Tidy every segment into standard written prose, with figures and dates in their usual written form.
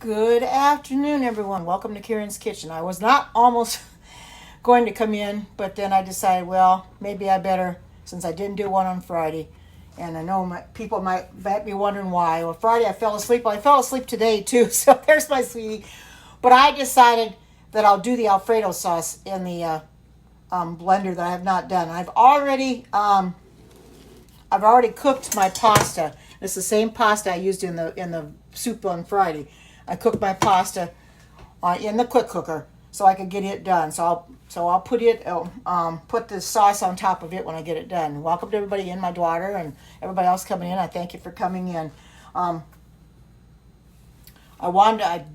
Good afternoon, everyone. Welcome to Karen's Kitchen. I was not almost going to come in, but then I decided, well, maybe I better, since I didn't do one on Friday. And I know people might be wondering why. Well, Friday I fell asleep. Well, I fell asleep today too, so there's my sweetie. But I decided that I'll do the Alfredo sauce in the blender that I have not done. I've already cooked my pasta. It's the same pasta I used in the soup on Friday. I cooked my pasta in the quick cooker so I could get it done. I'll put the sauce on top of it when I get it done. Welcome to everybody in, my daughter and everybody else coming in. I thank you for coming in. I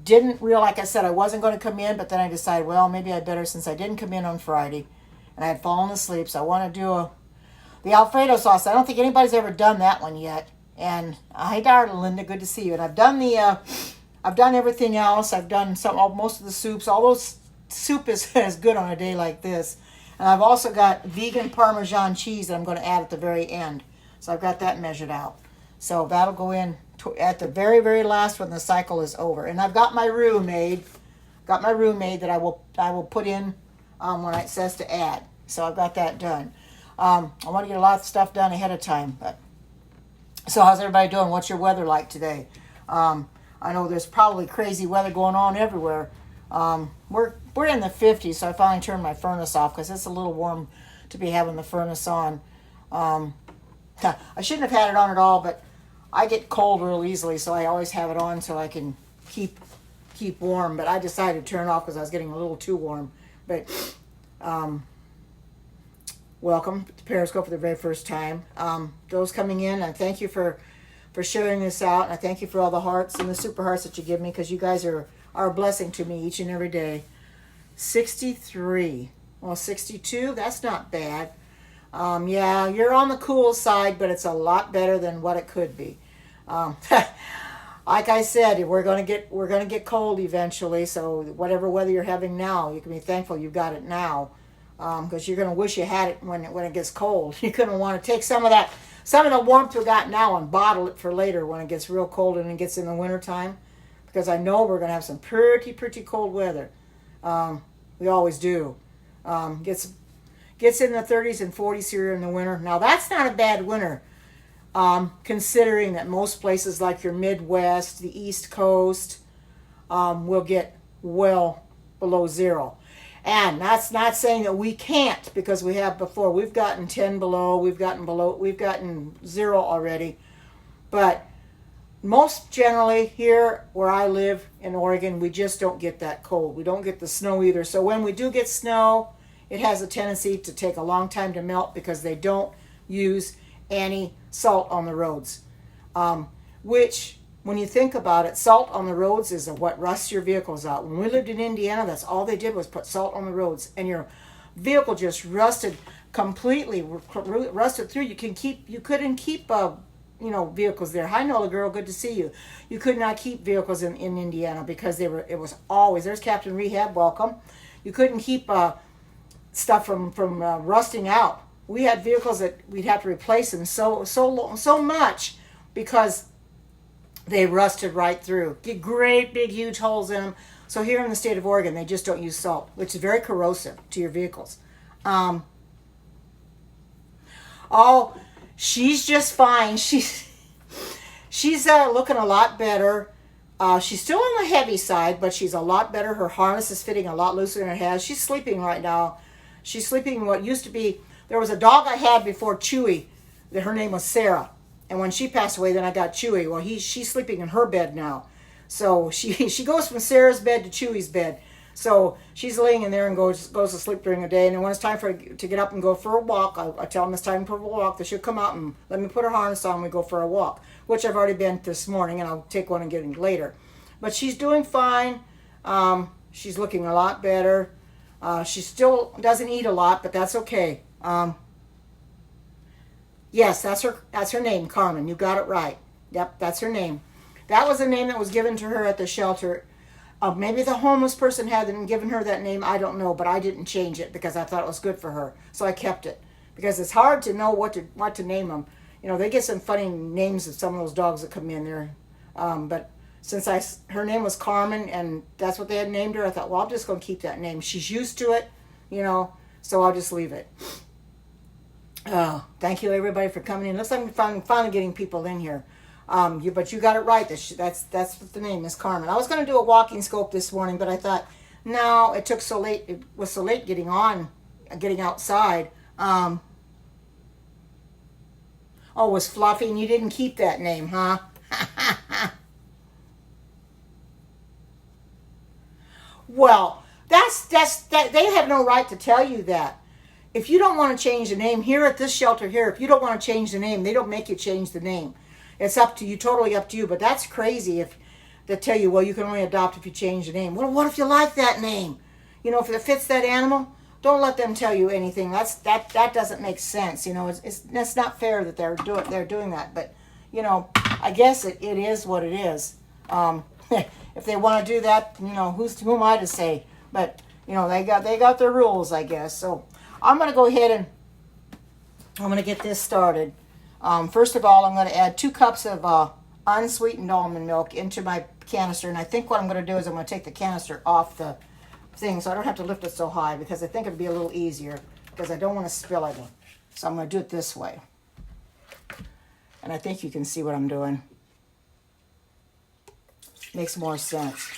didn't realize, like I said, I wasn't going to come in, but then I decided, well, maybe I better, since I didn't come in on Friday and I had fallen asleep. So I want to do the Alfredo sauce. I don't think anybody's ever done that one yet. And hi, darling Linda, good to see you. And I've done everything else. I've done most of the soups. Although soup is good on a day like this. And I've also got vegan Parmesan cheese that I'm going to add at the very end. So I've got that measured out. So that'll go in at the very, very last when the cycle is over. And I've got my roux made. That I will put in when it says to add. So I've got that done. I want to get a lot of stuff done ahead of time. So how's everybody doing? What's your weather like today? I know there's probably crazy weather going on everywhere. We're in the 50s, so I finally turned my furnace off because it's a little warm to be having the furnace on. I shouldn't have had it on at all, but I get cold real easily, so I always have it on so I can keep warm. But I decided to turn it off because I was getting a little too warm. But welcome to Periscope for the very first time. Those coming in, and thank you for sharing this out. And I thank you for all the hearts and the super hearts that you give me, because you guys are a blessing to me each and every day. 63. Well, 62, that's not bad. Yeah, you're on the cool side, but it's a lot better than what it could be. Like I said, we're gonna get cold eventually. So whatever weather you're having now, you can be thankful you've got it now, because you're gonna wish you had it when it gets cold. You're gonna want to take some of the warmth we got now and bottle it for later when it gets real cold and it gets in the wintertime, because I know we're gonna have some pretty cold weather. We always do. Gets in the 30s and 40s here in the winter. Now that's not a bad winter, considering that most places like your Midwest, the East Coast, will get well below zero. And that's not saying that we can't, because we have before. We've gotten 10 below, we've gotten zero already. But most generally here where I live in Oregon, we just don't get that cold. We don't get the snow either. So when we do get snow, it has a tendency to take a long time to melt because they don't use any salt on the roads. Which, when you think about it, salt on the roads is what rusts your vehicles out. When we lived in Indiana, that's all they did was put salt on the roads, and your vehicle just rusted completely, rusted through. You couldn't keep vehicles there. Hi, Nola girl, good to see you. You could not keep vehicles in Indiana because it was always, there's Captain Rehab, welcome. You couldn't keep stuff from rusting out. We had vehicles that we'd have to replace them so much because they rusted right through. Get great big huge holes in them. So here in the state of Oregon, they just don't use salt, which is very corrosive to your vehicles. She's just fine. She's looking a lot better. She's still on the heavy side, but she's a lot better. Her harness is fitting a lot looser than it has. She's sleeping right now. She's sleeping in what used to be, there was a dog I had before, Chewy, that her name was Sarah. And when she passed away, then I got Chewy. Well, she's sleeping in her bed now. So she goes from Sarah's bed to Chewy's bed. So she's laying in there and goes to sleep during the day. And then when it's time for her to get up and go for a walk, I tell them it's time for a walk. That she'll come out and let me put her harness on and we go for a walk, which I've already been this morning, and I'll take one and get it later. But she's doing fine. She's looking a lot better. She still doesn't eat a lot, but that's okay. Yes, that's her name, Carmen. You got it right. Yep, that's her name. That was a name that was given to her at the shelter. Maybe the homeless person hadn't given her that name. I don't know, but I didn't change it because I thought it was good for her, so I kept it. Because it's hard to know what to name them. You know, they get some funny names of some of those dogs that come in there, but since her name was Carmen and that's what they had named her, I thought, well, I'm just going to keep that name. She's used to it, you know, so I'll just leave it. Thank you everybody for coming in. Looks like I'm finally getting people in here. But you got it right. That's what the name is, Carmen. I was going to do a walking scope this morning, but I thought, no, it took so late. It was so late getting outside. Oh, it was Fluffy, and you didn't keep that name, huh? Well, that's they have no right to tell you that. If you don't want to change the name here at this shelter here, if you don't want to change the name, they don't make you change the name. It's up to you, totally up to you. But that's crazy if they tell you, well, you can only adopt if you change the name. Well, what if you like that name? You know, if it fits that animal, don't let them tell you anything. That doesn't make sense. You know, it's not fair that they're doing that. But you know, I guess it is what it is. If they want to do that, you know, who am I to say? But you know, they got their rules, I guess. So I'm going to go ahead and I'm going to get this started. First of all, I'm going to add 2 cups of unsweetened almond milk into my canister. And I think what I'm going to do is I'm going to take the canister off the thing so I don't have to lift it so high, because I think it'd be a little easier because I don't want to spill any. So I'm going to do it this way. And I think you can see what I'm doing. Makes more sense.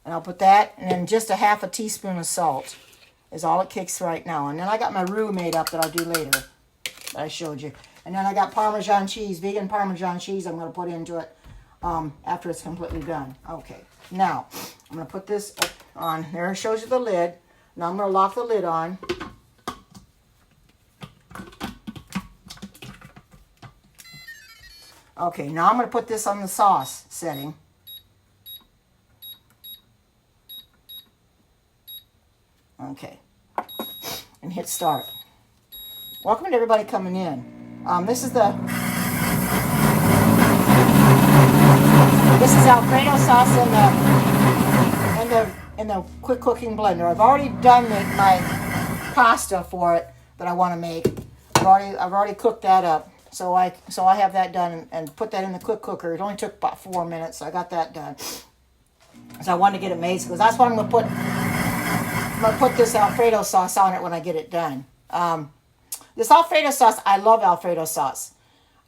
And I'll put that, and then just a half a teaspoon of salt is all it takes right now. And then I got my roux made up that I'll do later, that I showed you. And then I got Parmesan cheese, vegan Parmesan cheese I'm going to put into it after it's completely done. Okay, now I'm going to put this on. There it shows you the lid. Now I'm going to lock the lid on. Okay, now I'm going to put this on the sauce setting. Okay, and hit start. Welcome to everybody coming in. This is Alfredo sauce in the quick cooking blender. I've already done my pasta for it that I want to make. I've already cooked that up, so I have that done and put that in the quick cooker. It only took about 4 minutes, so I got that done. So I wanted to get it made because that's what I'm going to put. I'm going to put this Alfredo sauce on it when I get it done. This Alfredo sauce, I love Alfredo sauce.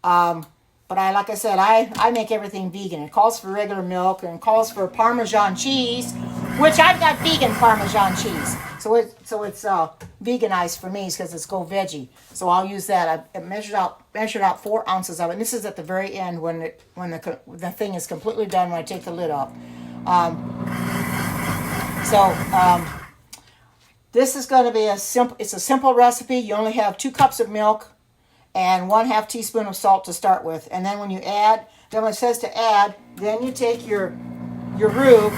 But like I said, I make everything vegan. It calls for regular milk and it calls for Parmesan cheese, which I've got vegan Parmesan cheese. So it's veganized for me because it's go veggie. So I'll use that. I measured out 4 ounces of it. And this is at the very end when the thing is completely done, when I take the lid off. This is going to be it's a simple recipe. You only have 2 cups of milk and 1/2 teaspoon of salt to start with. And then when you add, then when it says to add, then you take your roux,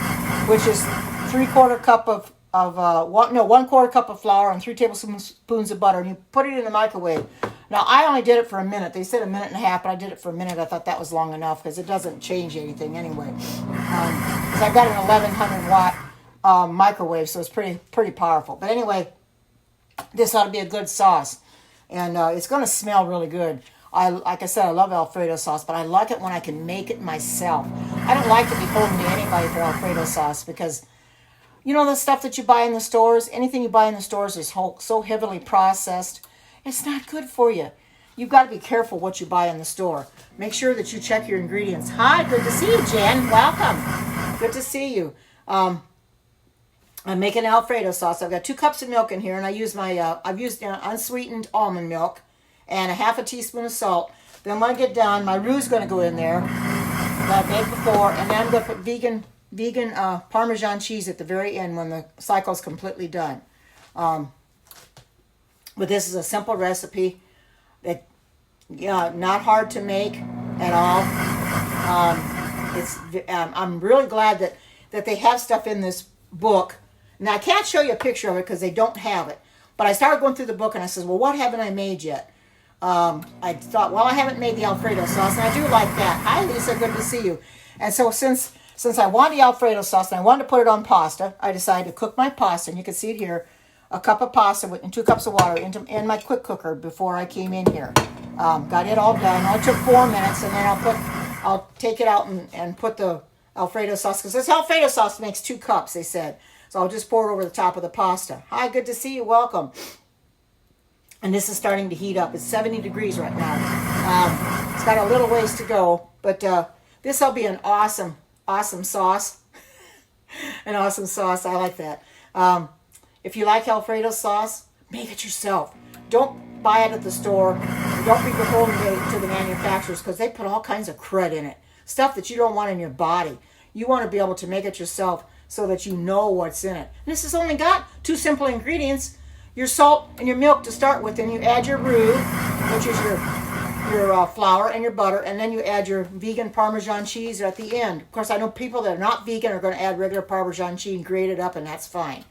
which is 1/4 cup of 1/4 cup of flour and 3 tablespoons of butter, and you put it in the microwave. Now I only did it for a minute. They said 1.5 minutes, but I did it for a minute. I thought that was long enough because it doesn't change anything anyway. Because I've got an 1100 watt microwave, so it's pretty powerful. But anyway, this ought to be a good sauce, and it's going to smell really good. Like I said, I love Alfredo sauce, but I like it when I can make it myself. I don't like to be holding to anybody for Alfredo sauce because, you know, the stuff that you buy in the stores, anything you buy in the stores is so heavily processed. It's not good for you. You've got to be careful what you buy in the store. Make sure that you check your ingredients. Hi, good to see you, Jen. Welcome. Good to see you. I'm making Alfredo sauce. I've got 2 cups of milk in here, and I've used unsweetened almond milk and 1/2 teaspoon of salt. Then when I get done, my roux is going to go in there that I made before, and then I'm going to put vegan Parmesan cheese at the very end when the cycle is completely done. But this is a simple recipe that, not hard to make at all. I'm really glad that they have stuff in this book. Now, I can't show you a picture of it because they don't have it. But I started going through the book and I said, well, what haven't I made yet? I thought, well, I haven't made the Alfredo sauce, and I do like that. Hi, Lisa, good to see you. And so since I wanted the Alfredo sauce and I wanted to put it on pasta, I decided to cook my pasta. And you can see it here, a cup of pasta and 2 cups of water in my quick cooker before I came in here. Got it all done. It only took 4 minutes, and then I'll take it out and put the Alfredo sauce, because this Alfredo sauce makes 2 cups, they said. So I'll just pour it over the top of the pasta. Hi, good to see you. Welcome. And this is starting to heat up. It's 70 degrees right now. It's got a little ways to go, but this will be an awesome, awesome sauce. An awesome sauce. I like that. If you like Alfredo sauce, make it yourself. Don't buy it at the store. Don't be beholden to the manufacturers, because they put all kinds of crud in it. Stuff that you don't want in your body. You want to be able to make it yourself so that you know what's in it. And this has only got 2 simple ingredients. Your salt and your milk to start with, and you add your roux, which is your flour and your butter, and then you add your vegan Parmesan cheese at the end. Of course, I know people that are not vegan are going to add regular Parmesan cheese and grate it up, and that's fine.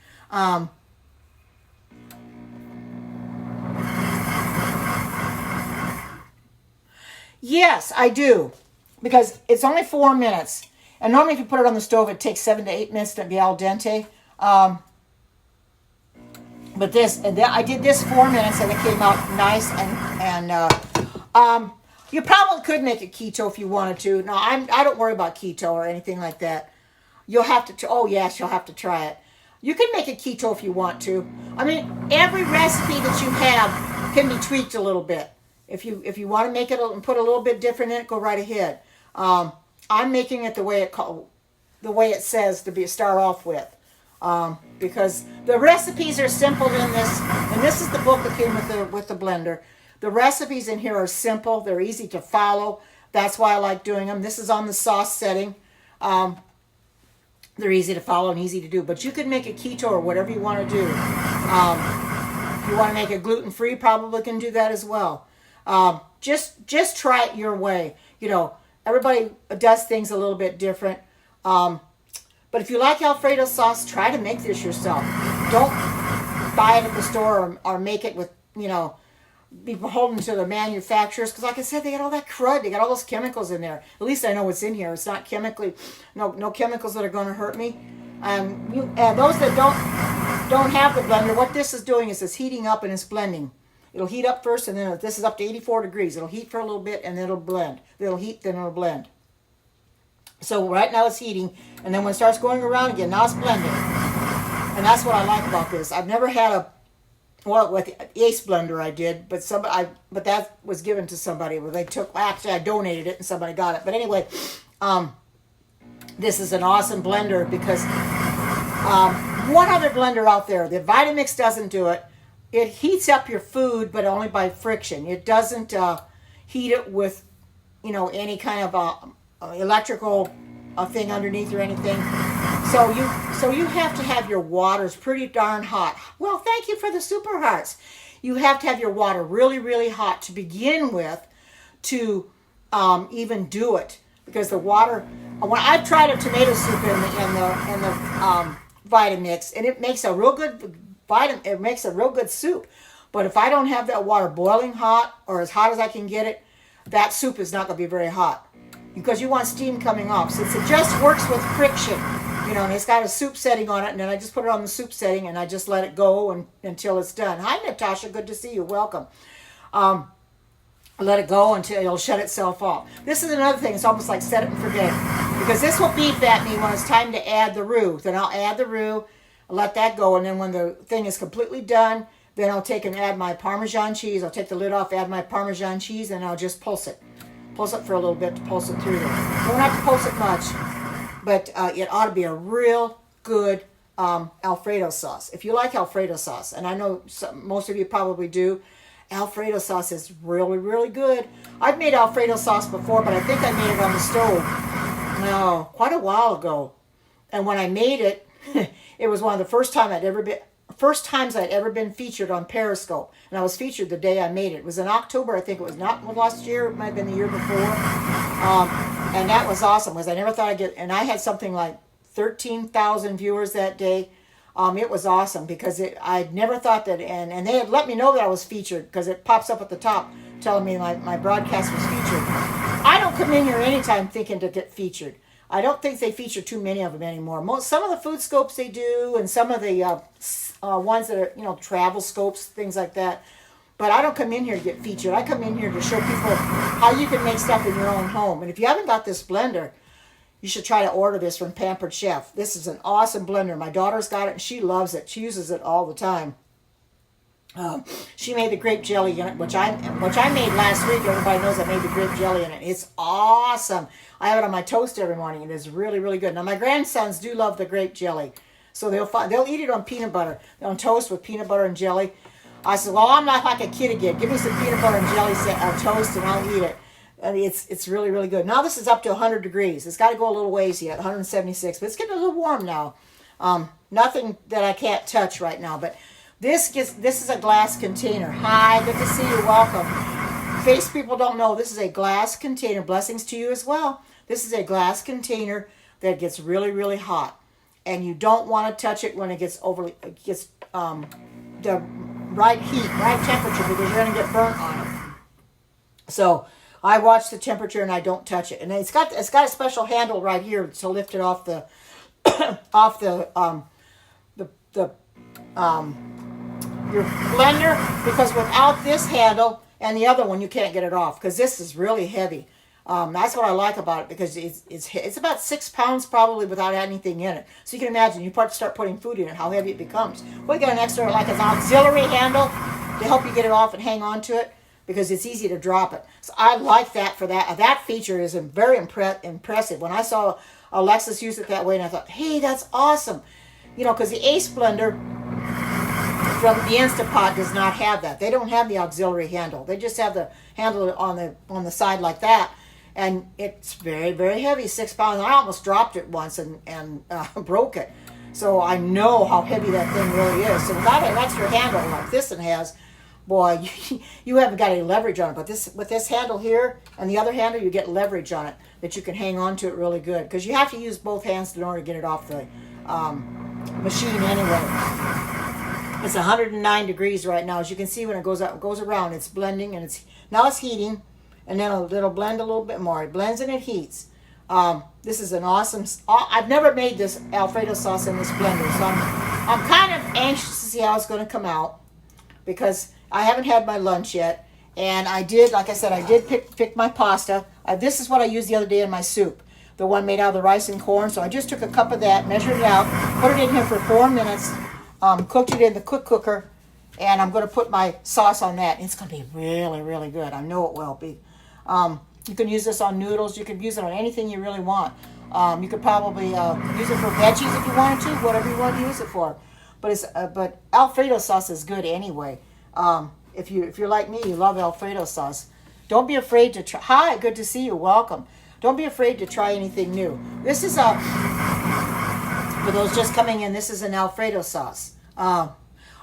Yes, I do, because it's only 4 minutes. And normally if you put it on the stove, it takes 7 to 8 minutes to be al dente. But I did this 4 minutes, and it came out nice. And you probably could make it keto if you wanted to. No, I don't worry about keto or anything like that. You'll have to. Oh yes, you'll have to try it. You can make it keto if you want to. I mean, every recipe that you have can be tweaked a little bit. If you want to make it and put a little bit different in it, go right ahead. I'm making it the way it says to start off with. Because the recipes are simple in this, and this is the book that came with the blender. The recipes in here are simple. They're easy to follow. That's why I like doing them. This is on the sauce setting. They're easy to follow and easy to do. But you can make it keto or whatever you want to do. If you want to make it gluten-free, probably can do that as well. Just try it your way. You know, everybody does things a little bit different. But if you like Alfredo sauce, try to make this yourself. Don't buy it at the store or make it with, be beholden to the manufacturers. Because like I said, they got all that crud. They got all those chemicals in there. At least I know what's in here. It's not no chemicals that are going to hurt me. Those that don't have the blender, what this is doing is it's heating up and it's blending. It'll heat up first, and then this is up to 84 degrees. It'll heat for a little bit, and then it'll blend. It'll heat, then it'll blend. So right now it's heating, and then when it starts going around again, now it's blending. And that's what I like about this. I've never had with the Ace blender I did, but that was given to somebody. Actually I donated it and somebody got it. But anyway, this is an awesome blender because one other blender out there, the Vitamix doesn't do it. It heats up your food, but only by friction. It doesn't heat it with, any kind of electrical thing underneath or anything. So you have to have your waters pretty darn hot. Well, thank you for the super hearts. You have to have your water really, really hot to begin with to even do it, because the water. When I've tried a tomato soup in the Vitamix, and it makes a real good it makes a real good soup. But if I don't have that water boiling hot or as hot as I can get it, that soup is not going to be very hot, because you want steam coming off. Since it just works with friction, and it's got a soup setting on it, and then I just put it on the soup setting and I just let it go until it's done. Hi, Natasha. Good to see you. Welcome. Let it go until it'll shut itself off. This is another thing. It's almost like set it and forget it, because this will beep at me when it's time to add the roux. Then I'll add the roux, let that go, and then when the thing is completely done, then I'll take and add my Parmesan cheese. I'll take the lid off, add my Parmesan cheese, and I'll just pulse it. Pulse it for a little bit to pulse it through there. You don't have to pulse it much, but it ought to be a real good Alfredo sauce. If you like Alfredo sauce, and I know most of you probably do, Alfredo sauce is really, really good. I've made Alfredo sauce before, but I think I made it on the stove. Quite a while ago. And when I made it, it was one of the first times I'd ever been featured on Periscope. And I was featured the day I made it. It was in October, I think it was, not last year, it might have been the year before. And that was awesome, because I never thought I'd get, and I had something like 13,000 viewers that day. It was awesome, because I'd never thought that, and they had let me know that I was featured, because it pops up at the top telling me my broadcast was featured. I don't come in here anytime thinking to get featured. I don't think they feature too many of them anymore. Some of the food scopes they do, and some of the ones that are, travel scopes, things like that. But I don't come in here to get featured. I come in here to show people how you can make stuff in your own home. And if you haven't got this blender, you should try to order this from Pampered Chef. This is an awesome blender. My daughter's got it and she loves it. She uses it all the time. She made the grape jelly in it, which I made last week. Everybody knows I made the grape jelly in it. It's awesome. I have it on my toast every morning. It is really, really good. Now my grandsons do love the grape jelly, so they'll eat it on peanut butter, on toast with peanut butter and jelly. I said, well, I'm not like a kid again. Give me some peanut butter and jelly toast, and I'll eat it. And it's really, really good. Now this is up to 100 degrees. It's got to go a little ways yet, 176, but it's getting a little warm now. Nothing that I can't touch right now, but this is a glass container. Hi, good to see you. Welcome. Face people don't know this is a glass container. Blessings to you as well. This is a glass container that gets really, really hot, and you don't want to touch it when it gets the right heat, right temperature, because you're going to get burnt on it. So I watch the temperature and I don't touch it. And it's got a special handle right here to lift it off the your blender, because without this handle and the other one, you can't get it off, because this is really heavy. That's what I like about it, because it's about 6 pounds probably without anything in it. So you can imagine, you start putting food in it, how heavy it becomes. We got an extra, like an auxiliary handle to help you get it off and hang on to it, because it's easy to drop it. So I like that for that. That feature is very impressive. When I saw Alexis use it that way, and I thought, hey, that's awesome. Because the Ace blender from the Instapot does not have that. They don't have the auxiliary handle. They just have the handle on the side like that. And it's very, very heavy, 6 pounds. I almost dropped it once and broke it. So I know how heavy that thing really is. So without an extra handle like this one has, boy, you haven't got any leverage on it. But with this handle here and the other handle, you get leverage on it that you can hang on to it really good. Because you have to use both hands in order to get it off the machine anyway. It's 109 degrees right now. As you can see, when it goes around, it's blending, and now it's heating, and then it'll blend a little bit more. It blends and it heats. This is an awesome. I've never made this Alfredo sauce in this blender, so I'm kind of anxious to see how it's going to come out, because I haven't had my lunch yet, and I did, like I said, I did pick my pasta. This is what I used the other day in my soup, the one made out of the rice and corn. So I just took a cup of that, measured it out, put it in here for 4 minutes. Cooked it in the quick cooker, and I'm going to put my sauce on that. It's going to be really, really good. I know it will be. You can use this on noodles. You can use it on anything you really want. You could probably use it for veggies if you wanted to, whatever you want to use it for. But Alfredo sauce is good anyway. If you're like me, you love Alfredo sauce. Don't be afraid to try. Hi, good to see you. Welcome. Don't be afraid to try anything new. This is for those just coming in, this is an Alfredo sauce.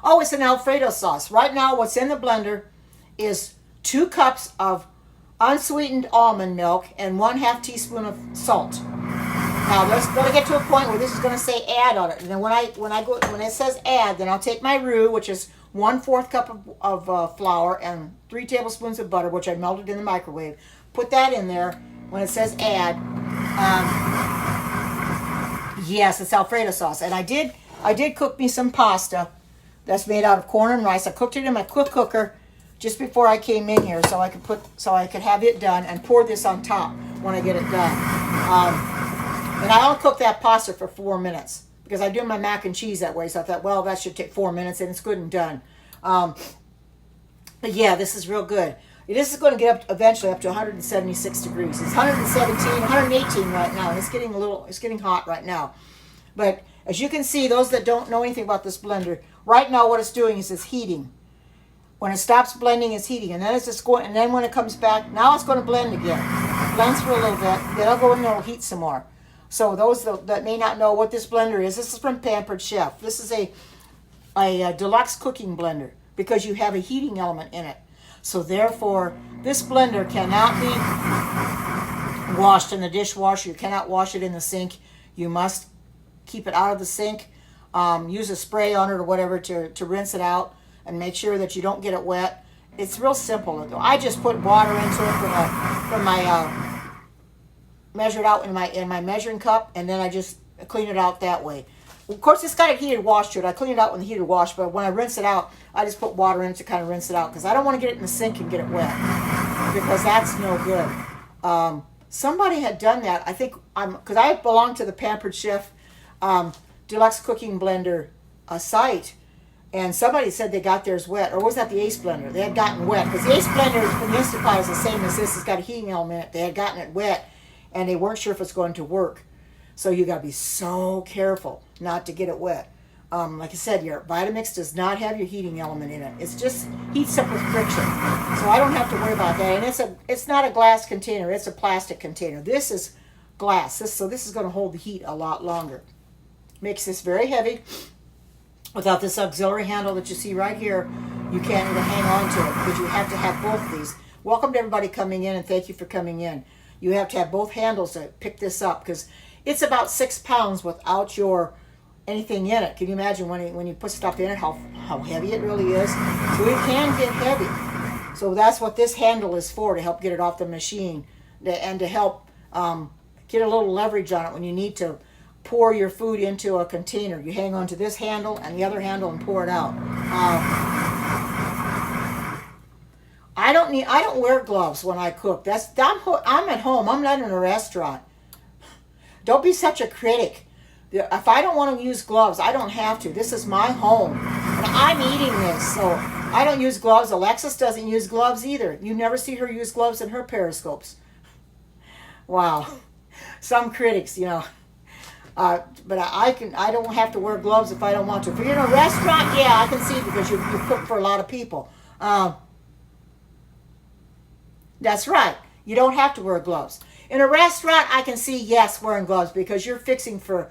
It's an Alfredo sauce. Right now, what's in the blender is 2 cups of unsweetened almond milk and 1/2 teaspoon of salt. Now, let's going to get to a point where this is going to say add on it. And then when it says add, then I'll take my roux, which is 1/4 cup of flour and 3 tablespoons of butter, which I melted in the microwave. Put that in there. When it says add, yes, it's Alfredo sauce. And I did cook me some pasta that's made out of corn and rice. I cooked it in my quick cooker just before I came in here, so I could have it done and pour this on top when I get it done. And I'll cook that pasta for 4 minutes, because I do my mac and cheese that way. So I thought, well, that should take 4 minutes, and it's good and done. But yeah, this is real good. This is going to get eventually up to 176 degrees. It's 117, 118 right now, and it's getting hot right now. But as you can see, those that don't know anything about this blender, right now what it's doing is it's heating. When it stops blending, it's heating, and then it's just going. And then when it comes back, now it's going to blend again. It blends for a little bit. Then it'll go in there and heat some more. So those that may not know what this blender is, this is from Pampered Chef. This is a deluxe cooking blender, because you have a heating element in it. So therefore, this blender cannot be washed in the dishwasher. You cannot wash it in the sink. You must keep it out of the sink. Use a spray on it or whatever to rinse it out and make sure that you don't get it wet. It's real simple. I just put water into it from my measured out in my measuring cup, and then I just clean it out that way. Of course, it's got a heated wash to it. I clean it out with the heated wash, but when I rinse it out, I just put water in it to kind of rinse it out because I don't want to get it in the sink and get it wet because that's no good. Somebody had done that. I think because I belong to the Pampered Chef Deluxe Cooking Blender site, and somebody said they got theirs wet, or was that the Ace Blender? They had gotten wet because the Ace Blender from the Instant Pot is the same as this. It's got a heating element in it. They had gotten it wet, and they weren't sure if it's going to work. So you got to be so careful not to get it wet. Like I said, your Vitamix does not have your heating element in it. It's just heats up with friction. So I don't have to worry about that. And it's not a glass container. It's a plastic container. This is glass. So this is going to hold the heat a lot longer. Makes this very heavy. Without this auxiliary handle that you see right here, you can't even hang on to it because you have to have both of these. Welcome to everybody coming in, and thank you for coming in. You have to have both handles to pick this up because it's about 6 pounds without your anything in it. Can you imagine when you put stuff in it, how heavy it really is? So it can get heavy. So that's what this handle is for, to help get it off the machine and to help get a little leverage on it when you need to pour your food into a container. You hang on to this handle and the other handle and pour it out. I don't wear gloves when I cook. I'm at home. I'm not in a restaurant. Don't be such a critic. If I don't want to use gloves, I don't have to. This is my home. And I'm eating this, so I don't use gloves. Alexis doesn't use gloves either. You never see her use gloves in her periscopes. Wow. Some critics, but I don't have to wear gloves if I don't want to. If you're in a restaurant, yeah, I can see because you cook for a lot of people. That's right. You don't have to wear gloves. In a restaurant, I can see, yes, wearing gloves because you're fixing for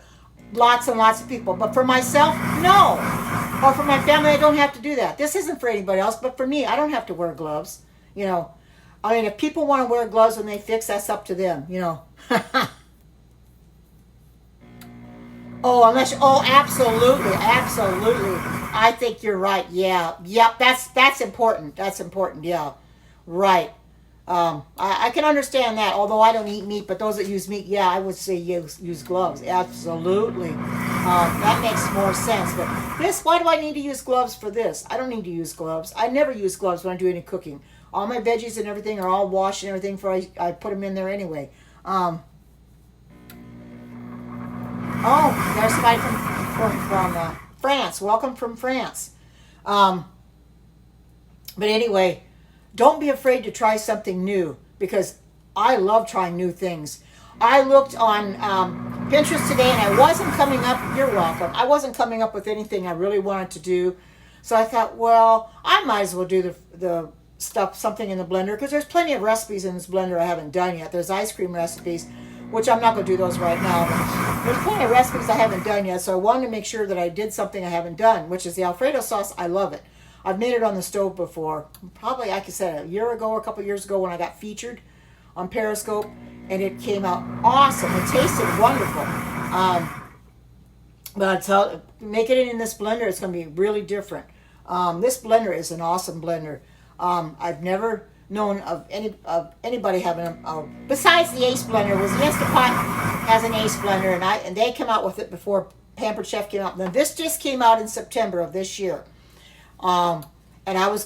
lots and lots of people. But for myself, no. Or for my family, I don't have to do that. This isn't for anybody else, but for me, I don't have to wear gloves. If people want to wear gloves when they fix, that's up to them, Absolutely. I think you're right. Yeah. Yep. That's important. Yeah. Right. I can understand that, although I don't eat meat, but those that use meat, yeah, I would say use gloves. Absolutely. That makes more sense. But why do I need to use gloves for this? I don't need to use gloves. I never use gloves when I do any cooking. All my veggies and everything are all washed and everything before I put them in there anyway. There's somebody from France. Welcome from France. But anyway, don't be afraid to try something new because I love trying new things. I looked on Pinterest today and I wasn't coming up. You're welcome. I wasn't coming up with anything I really wanted to do. So I thought, well, I might as well do the stuff, something in the blender because there's plenty of recipes in this blender I haven't done yet. There's ice cream recipes, which I'm not going to do those right now. But there's plenty of recipes I haven't done yet. So I wanted to make sure that I did something I haven't done, which is the Alfredo sauce. I love it. I've made it on the stove before, probably, like I said, a year ago or a couple years ago when I got featured on Periscope, and it came out awesome. It tasted wonderful. But making it in this blender, it's going to be really different. This blender is an awesome blender. I've never known of anybody having besides the Ace Blender. Was the Instant Pot has an Ace Blender, and they came out with it before Pampered Chef came out. Now this just came out in September of this year. And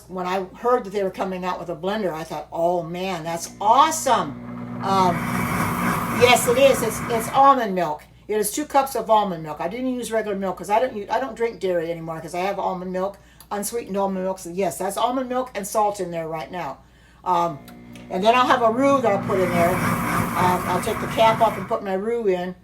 when I heard that they were coming out with a blender, I thought, oh man, that's awesome. Yes, it is. It's almond milk. It is 2 cups of almond milk. I didn't use regular milk because I don't drink dairy anymore because I have almond milk, unsweetened almond milk. So yes, that's almond milk and salt in there right now. And then I'll have a roux that I'll put in there. I'll take the cap off and put my roux in,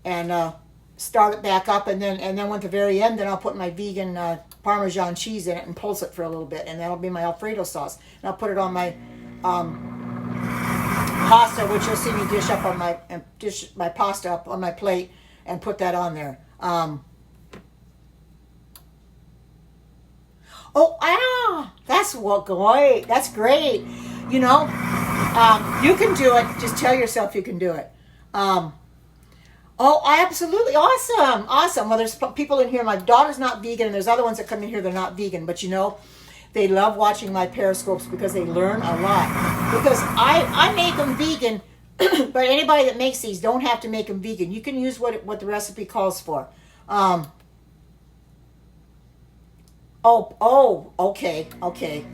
and start it back up, and then at the very end, then I'll put my vegan Parmesan cheese in it and pulse it for a little bit, and that'll be my Alfredo sauce. And I'll put it on my pasta, which you'll see me dish my pasta up on my plate and put that on there. That's great. That's great. You can do it. Just tell yourself you can do it. Absolutely. Awesome. Well, there's people in here. My daughter's not vegan, and there's other ones that come in here that are not vegan. But they love watching my Periscopes because they learn a lot. Because I make them vegan, but anybody that makes these don't have to make them vegan. You can use what the recipe calls for. Um, okay, okay.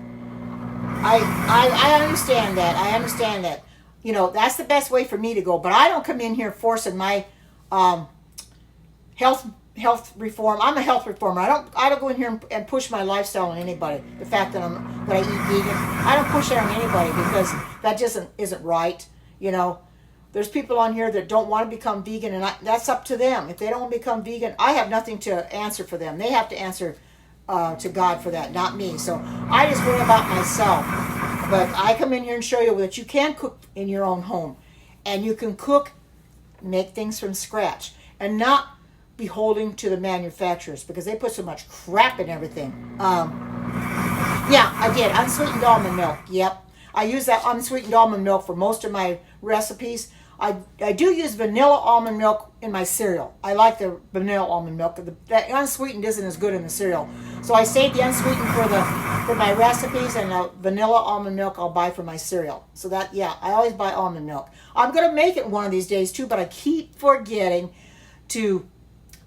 I understand that. I understand that. You know, that's the best way for me to go. But I don't come in here forcing my um, health health reform. I'm a health reformer. I don't go in here and push my lifestyle on anybody. The fact that I eat vegan, I don't push that on anybody because that just isn't right. You know, there's people on here that don't want to become vegan, and that's up to them. If they don't want to become vegan, I have nothing to answer for them. They have to answer to God for that, not me. So I just worry about myself. But I come in here and show you that you can cook in your own home, and you can cook, make things from scratch, and not be holding to the manufacturers because they put so much crap in everything. Yeah, I did unsweetened almond milk. Yep, I use that unsweetened almond milk for most of my recipes. I do use vanilla almond milk in my cereal. I like the vanilla almond milk. The unsweetened isn't as good in the cereal. So I save the unsweetened for my recipes, and the vanilla almond milk I'll buy for my cereal. So that, yeah, I always buy almond milk. I'm going to make it one of these days too, but I keep forgetting to,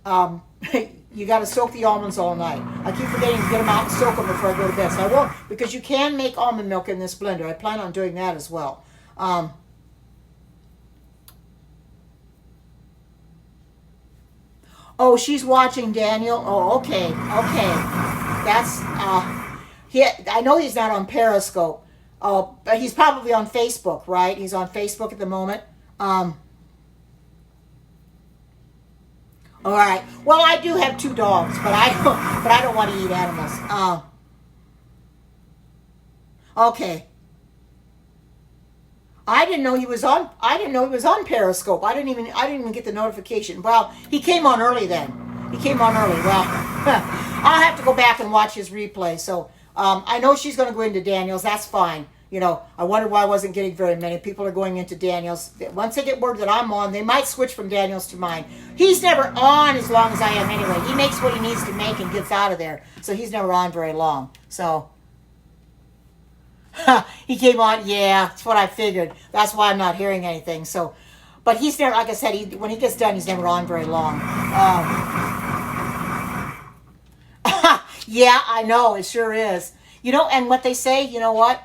you got to soak the almonds all night. I keep forgetting to get them out and soak them before I go to bed. So I won't, because you can make almond milk in this blender. I plan on doing that as well. Oh, she's watching Daniel. Oh, okay, okay. That's I know he's not on Periscope. Oh, but he's probably on Facebook, right? He's on Facebook at the moment. All right. Well, I do have two dogs, but I don't want to eat animals. Okay. I didn't know he was on. I didn't know he was on Periscope. I didn't even get the notification. Well, he came on early then. He came on early. Well, I'll have to go back and watch his replay. So I know she's going to go into Daniel's. That's fine. You know, I wonder why I wasn't getting very many. People are going into Daniel's. Once they get word that I'm on, they might switch from Daniel's to mine. He's never on as long as I am anyway. He makes what he needs to make and gets out of there. So he's never on very long. So he came on. Yeah, that's what I figured. That's why I'm not hearing anything. So, but he's never, like I said, when he gets done, he's never on very long. Yeah, I know. It sure is. You know, and what they say, you know what?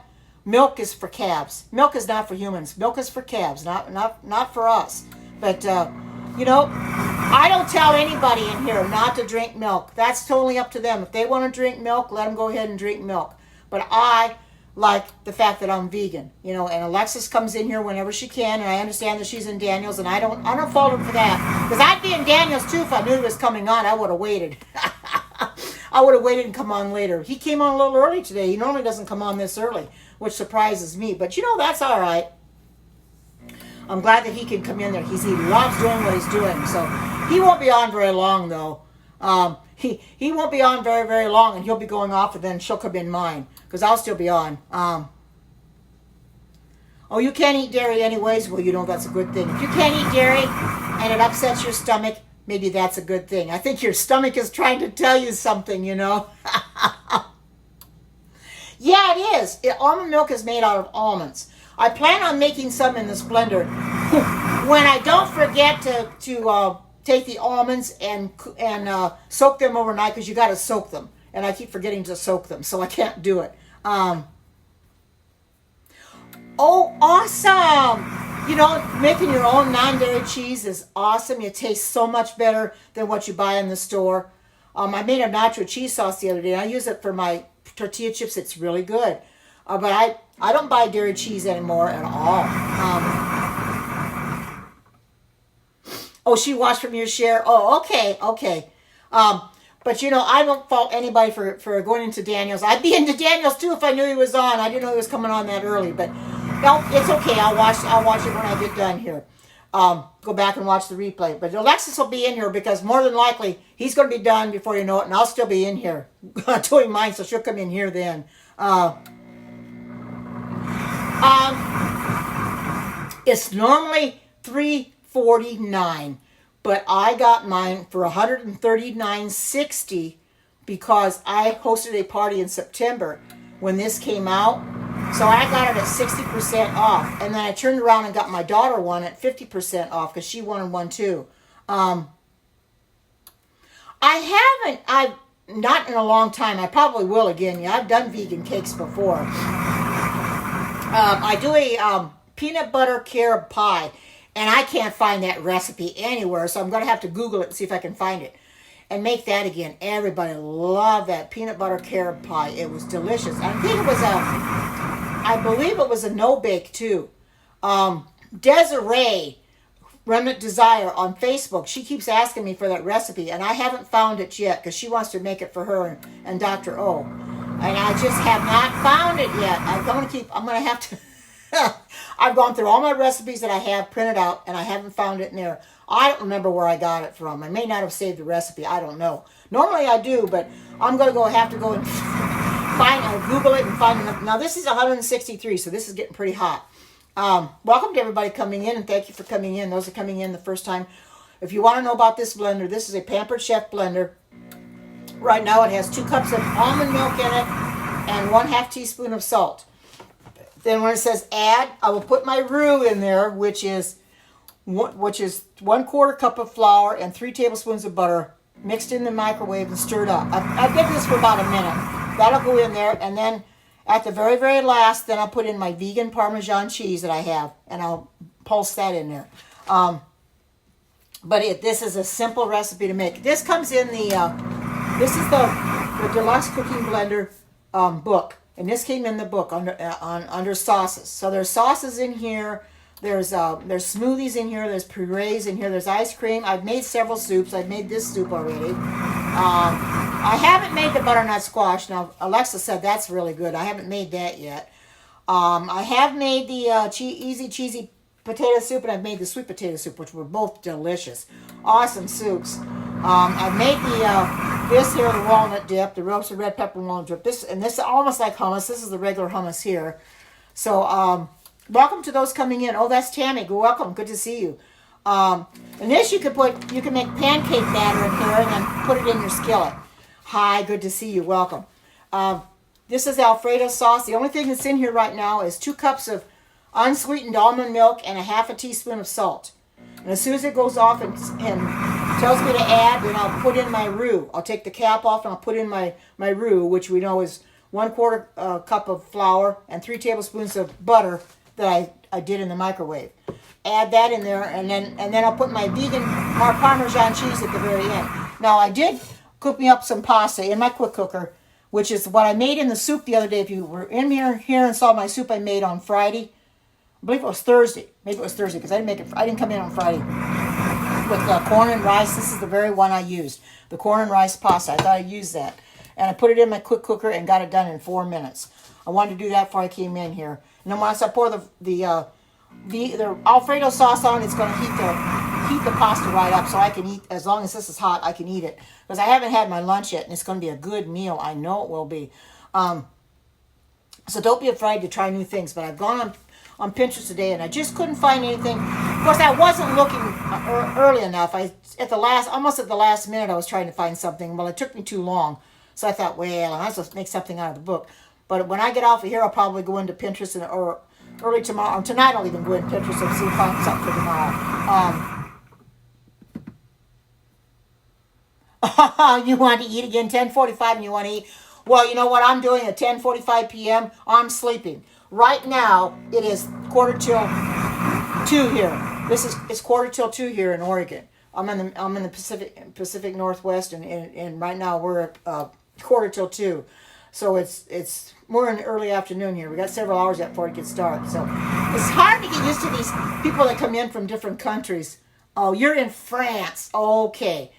Milk is for calves. Milk is not for humans. Milk is for calves, not for us. But, you know, I don't tell anybody in here not to drink milk. That's totally up to them. If they want to drink milk, let them go ahead and drink milk. But I like the fact that I'm vegan, you know, and Alexis comes in here whenever she can, and I understand that she's in Daniel's, and I don't fault her for that, because I'd be in Daniel's too if I knew he was coming on. I would have waited. I would have waited and come on later. He came on a little early today. He normally doesn't come on this early, which surprises me, but you know, that's all right. I'm glad that he can come in there. He loves doing what he's doing, so he won't be on very long though. He won't be on very, very long, and he'll be going off, and then she'll come in mine, because I'll still be on. Oh, you can't eat dairy anyways? Well, you know, that's a good thing. If you can't eat dairy and it upsets your stomach, maybe that's a good thing. I think your stomach is trying to tell you something, you know. Yeah, it is. Almond milk is made out of almonds. I plan on making some in this blender when I don't forget to take the almonds and soak them overnight, because you got to soak them, and I keep forgetting to soak them, so I can't do it. Oh, awesome! You know, making your own non-dairy cheese is awesome. It tastes so much better than what you buy in the store. I made a nacho cheese sauce the other day, and I use it for my tortilla chips. It's really good. But I don't buy dairy cheese anymore at all. Oh, she watched from your share. Oh, okay, okay. But you know, I don't fault anybody for going into Daniel's. I'd be into Daniel's too if I knew he was on. I didn't know he was coming on that early, but no, it's okay. I'll watch it when I get done here. Go back and watch the replay. But Alexis will be in here, because more than likely he's going to be done before you know it, and I'll still be in here doing mine, so she'll come in here then. It's normally $3.49, but I got mine for $139.60 because I hosted a party in September when this came out. So I got it at 60% off, and then I turned around and got my daughter one at 50% off because she wanted one too. I've not in a long time. I probably will again. Yeah, I've done vegan cakes before. I do a peanut butter carob pie, and I can't find that recipe anywhere, so I'm going to have to Google it and see if I can find it. And make that again. Everybody loved that peanut butter carob pie. It was delicious. I believe it was a no-bake too. Desiree, Remnant Desire on Facebook, she keeps asking me for that recipe, and I haven't found it yet because she wants to make it for her and Dr. O. And I just have not found it yet. I'm going to have to, I've gone through all my recipes that I have printed out, and I haven't found it in there. I don't remember where I got it from. I may not have saved the recipe. I don't know. Normally I do, but I'm going to have to go and Google it and find it. Now this is 163, so this is getting pretty hot. Welcome to everybody coming in, and thank you for coming in. Those are coming in the first time. If you want to know about this blender, this is a Pampered Chef blender. Right now it has 2 cups of almond milk in it and 1/2 teaspoon of salt. Then when it says add, I will put my roux in there, which is 1/4 cup of flour and 3 tablespoons of butter mixed in the microwave and stirred up. I did this for about a minute. That'll go in there, and then at the very, very last, then I'll put in my vegan Parmesan cheese that I have, and I'll pulse that in there. This is a simple recipe to make. This comes in this is the Deluxe Cooking Blender book, and this came in the book under sauces. So there's sauces in here. There's smoothies in here. There's purees in here. There's ice cream. I've made several soups. I've made this soup already. I haven't made the butternut squash. Now, Alexa said that's really good. I haven't made that yet. I have made the easy cheesy potato soup, and I've made the sweet potato soup, which were both delicious. Awesome soups. I've made this here, the walnut dip, the roasted red pepper and walnut dip. This is almost like hummus. This is the regular hummus here. So, welcome to those coming in. Oh, that's Tammy. Welcome. Good to see you. And this you can make pancake batter in here and then put it in your skillet. Hi, good to see you. Welcome. This is Alfredo sauce. The only thing that's in here right now is 2 cups of unsweetened almond milk and 1/2 teaspoon of salt. And as soon as it goes off and tells me to add, then I'll put in my roux. I'll take the cap off and I'll put in my roux, which we know is 1/4 cup of flour and 3 tablespoons of butter that I did in the microwave. Add that in there, and then I'll put my vegan Parmesan cheese at the very end. Now I did cook me up some pasta in my quick cooker, which is what I made in the soup the other day. If you were in here and saw my soup I made on Friday, I believe it was Thursday. Maybe it was Thursday because I didn't come in on Friday. With corn and rice, this is the very one I used. The corn and rice pasta. I thought I'd use that. And I put it in my quick cooker and got it done in 4 minutes. I wanted to do that before I came in here. And then once I pour the Alfredo sauce on, it's going to heat the pasta right up so I can eat. As long as this is hot, I can eat it. Because I haven't had my lunch yet, and it's going to be a good meal. I know it will be. So don't be afraid to try new things. But I've gone on Pinterest today, and I just couldn't find anything. Of course, I wasn't looking early enough. Almost at the last minute, I was trying to find something. Well, it took me too long. So I thought, well, I might as well make something out of the book. But when I get off of here, I'll probably go into Pinterest or early tomorrow. Or tonight, I'll even go into Pinterest and see if I find something for tomorrow. You want to eat again? 10:45 and you want to eat? Well, you know what I'm doing at 10:45 p.m.? I'm sleeping. Right now, it is 1:45 here. It's 1:45 here in Oregon. I'm in the Pacific Northwest, and right now we're at 1:45. So we're in the early afternoon here. We got several hours yet before it gets dark. So it's hard to get used to these people that come in from different countries. Oh, you're in France. Okay.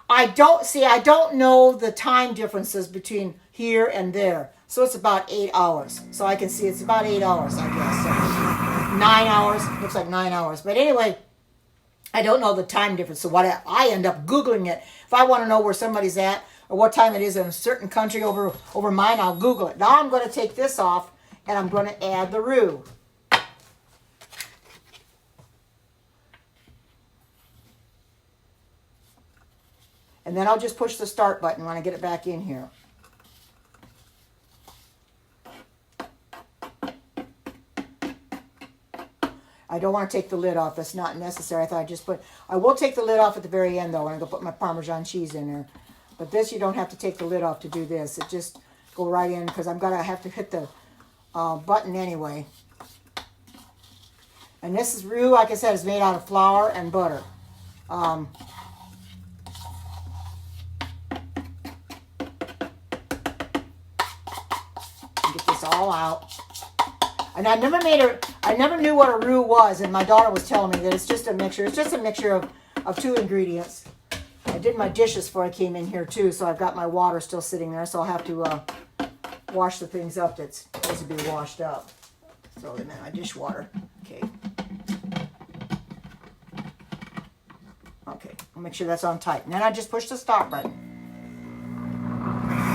I don't know the time differences between here and there. So it's about 8 hours. So I can see it's about 8 hours, I guess. So 9 hours. Looks like 9 hours. But anyway, I don't know the time difference. So what I end up Googling it. If I want to know where somebody's at or what time it is in a certain country over mine, I'll Google it. Now I'm going to take this off and I'm going to add the roux. And then I'll just push the start button when I get it back in here. I don't want to take the lid off. That's not necessary. I will take the lid off at the very end, though, when I go put my Parmesan cheese in there. But this, you don't have to take the lid off to do this. It just go right in because I'm going to have to hit the button anyway. And this is roux, like I said, is made out of flour and butter. Get this all out. And I never knew what a roux was, and my daughter was telling me that it's just a mixture. It's just a mixture of 2 ingredients. I did my dishes before I came in here too, so I've got my water still sitting there, so I'll have to wash the things up that's supposed to be washed up. So then my dishwater. Okay. Okay, I'll make sure that's on tight. And then I just push the stop button.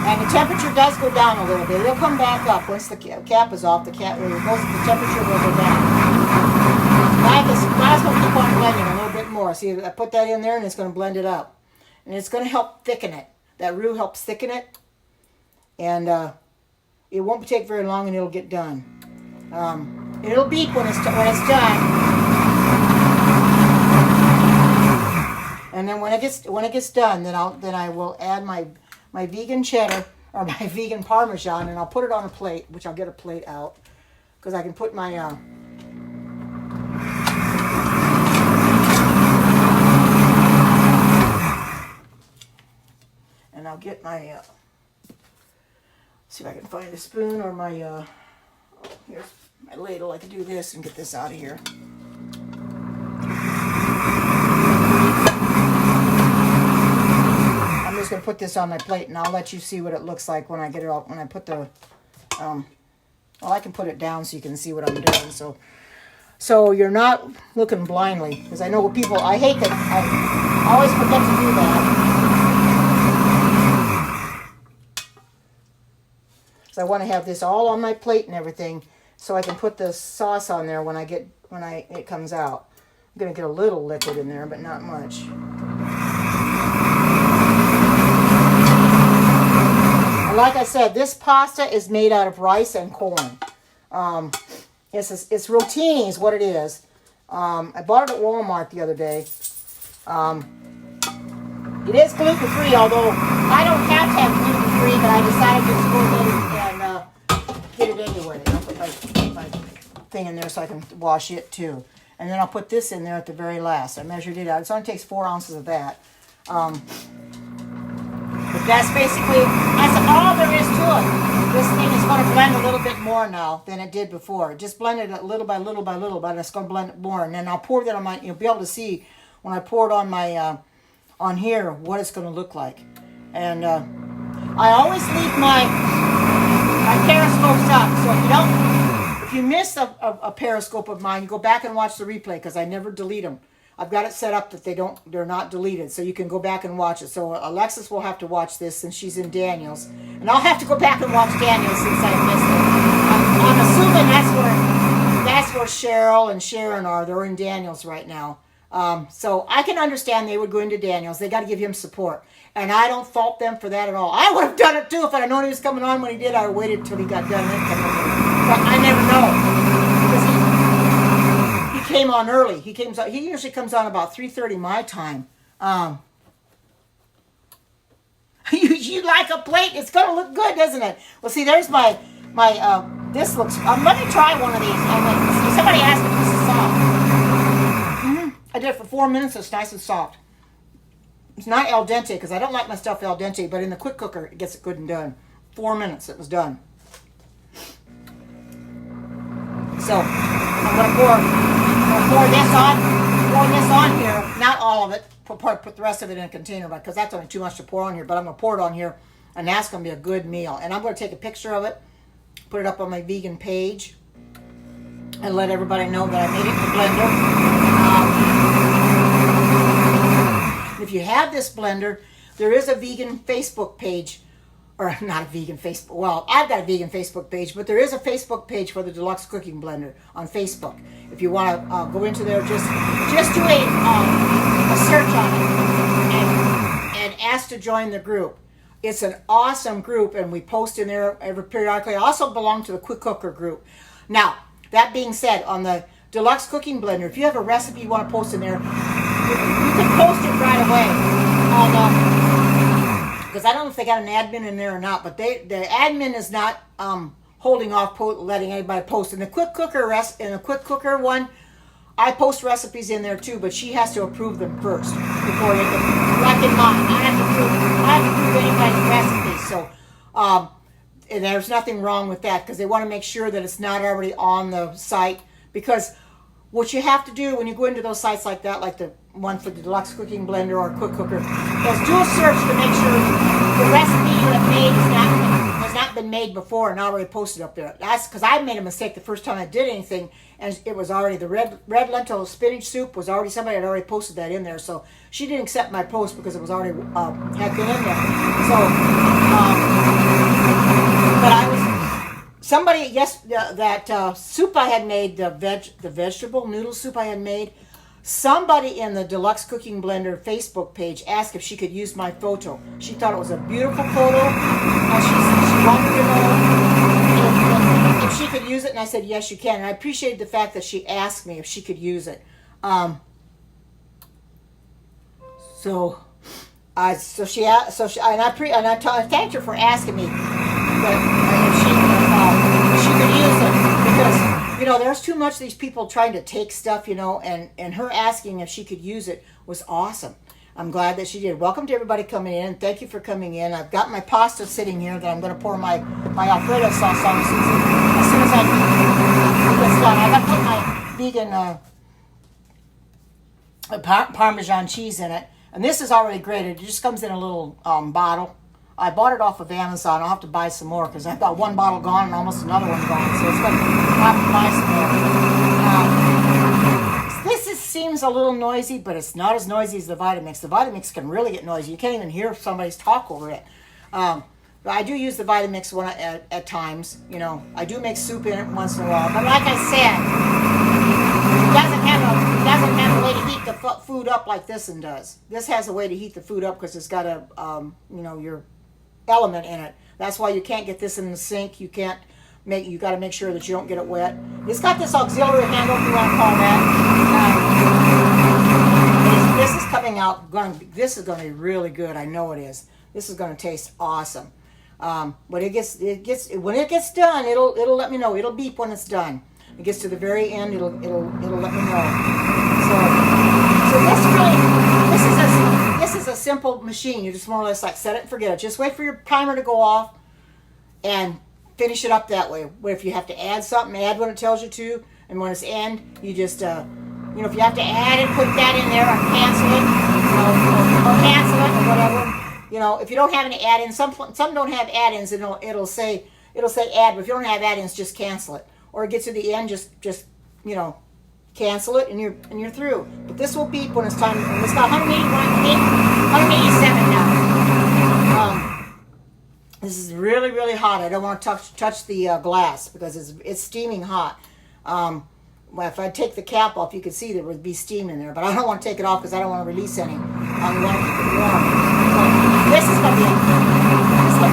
And the temperature does go down a little bit. It'll come back up once the cap is off. The temperature will go down. Now it's going to keep on blending a little bit more. See, I put that in there and it's going to blend it up. And it's going to help thicken it. That roux helps thicken it. And it won't take very long and it'll get done. It'll beep when it's done. And then when it gets done, then I will add my vegan cheddar or my vegan Parmesan, and I'll put it on a plate, which I'll get a plate out because I can put my and I'll get my see if I can find a spoon or my here's my ladle. I can do this and get this out of here. I'm just going to put this on my plate, and I'll let you see what it looks like when I get it all, when I put the, well, I can put it down so you can see what I'm doing, so you're not looking blindly, because I know what people, I hate that, I always forget to do that. So I want to have this all on my plate and everything, so I can put the sauce on there when it comes out. I'm going to get a little liquid in there, but not much. Like I said, this pasta is made out of rice and corn. It's rotini is what it is. I bought it at Walmart the other day. It is gluten-free, although I don't have to have gluten-free, but I decided to just go ahead and get it anyway. I'll put my thing in there so I can wash it too. And then I'll put this in there at the very last. I measured it out. It only takes 4 ounces of that. But that's all there is to it. This thing is going to blend a little bit more now than it did before. It just blended it little by little by little, but it's going to blend it more. And then I'll pour that on my, you'll be able to see when I pour it on my, on here, what it's going to look like. And I always leave my periscopes up. So if you miss a periscope of mine, you go back and watch the replay because I never delete them. I've got it set up that they're not deleted, so you can go back and watch it. So Alexis will have to watch this since she's in Daniel's, and I'll have to go back and watch Daniel's since I missed it. I'm assuming that's where Cheryl and Sharon are. They're in Daniel's right now. So I can understand they would go into Daniel's. They got to give him support, and I don't fault them for that at all. I would have done it too if I'd have known he was coming on when he did. I would have waited until he got done. But I never know. Came on early. He usually comes on about 3:30 my time. You like a plate? It's gonna look good, doesn't it? Well, see, there's my this looks. Let me try one of these. See, somebody asked me if this is soft. I did it for 4 minutes. It's nice and soft. It's not al dente because I don't like my stuff al dente, but in the quick cooker it gets it good and done. 4 minutes, it was done. So I'm gonna pour this on here, not all of it, put the rest of it in a container because that's only too much to pour on here, but I'm going to pour it on here, and that's going to be a good meal. And I'm going to take a picture of it, put it up on my vegan page, and let everybody know that I made it in the blender. If you have this blender, there is a vegan Facebook page, or not a vegan Facebook, well, I've got a vegan Facebook page, but there is a Facebook page for the Deluxe Cooking Blender on Facebook. If you want to go into there, just do a search on it and ask to join the group. It's an awesome group, and we post in there periodically. I also belong to the Quick Cooker group. Now, that being said, on the Deluxe Cooking Blender, if you have a recipe you want to post in there, you can post it right away. because I don't know if they got an admin in there or not, but the admin is not holding off letting anybody post. In the quick cooker one, I post recipes in there too, but she has to approve them first before you can. Like in mine, I have to approve anybody's recipes. So, and there's nothing wrong with that because they want to make sure that it's not already on the site. Because what you have to do when you go into those sites like that, like the one for the deluxe cooking blender or quick cooker, is do a search to make sure the recipe you have made has not been made before and already posted up there. That's because I made a mistake the first time I did anything, and it was already the red lentil spinach soup was already, somebody had already posted that in there, so she didn't accept my post because it was already had been in there. So, but I was somebody that soup I had made, the vegetable noodle soup I had made. Somebody in the Deluxe Cooking Blender Facebook page asked if she could use my photo. She thought it was a beautiful photo, and she wanted to know if she could use it, and I said, yes, you can. And I appreciated the fact that she asked me if she could use it. I thanked her for asking me if she could use it, because there's too much of these people trying to take stuff, and her asking if she could use it was awesome. I'm glad that she did. Welcome to everybody coming in. Thank you for coming in. I've got my pasta sitting here that I'm going to pour my Alfredo sauce on as soon as I get done. I got to put my vegan Parmesan cheese in it. And this is already grated. It just comes in a little bottle. I bought it off of Amazon. I'll have to buy some more because I've got one bottle gone and almost another one gone. So it's going to have to buy some more. This seems a little noisy, but it's not as noisy as the Vitamix. The Vitamix can really get noisy. You can't even hear if somebody's talk over it. But I do use the Vitamix at times. I do make soup in it once in a while. But like I said, it doesn't have a way to heat the food up like this one does. This has a way to heat the food up because it's got your element in it. That's why you can't get this in the sink. You got to make sure that you don't get it wet. It's got this auxiliary handle, if you want to call that. This is coming out. This is going to be really good. I know it is. This is going to taste awesome. When it gets done, it'll let me know. It'll beep when it's done. It gets to the very end, it'll let me know. So this is a simple machine. You just more or less like set it and forget it. Just wait for your timer to go off and finish it up that way. But if you have to add something, add when it tells you to, and when it's end, you just if you have to add it, put that in there or cancel it or whatever. If you don't have any add-ins, some don't have add-ins, and it'll say add, but if you don't have add-ins, just cancel it. Or it gets to the end, just cancel it, and you're through. But this will beep when it's time. And it's got 187 now. This is really, really hot. I don't want to touch the glass because it's steaming hot. Well, if I take the cap off, you could see there would be steam in there. But I don't want to take it off because I don't want to release any. I want to keep it warm. So this is going to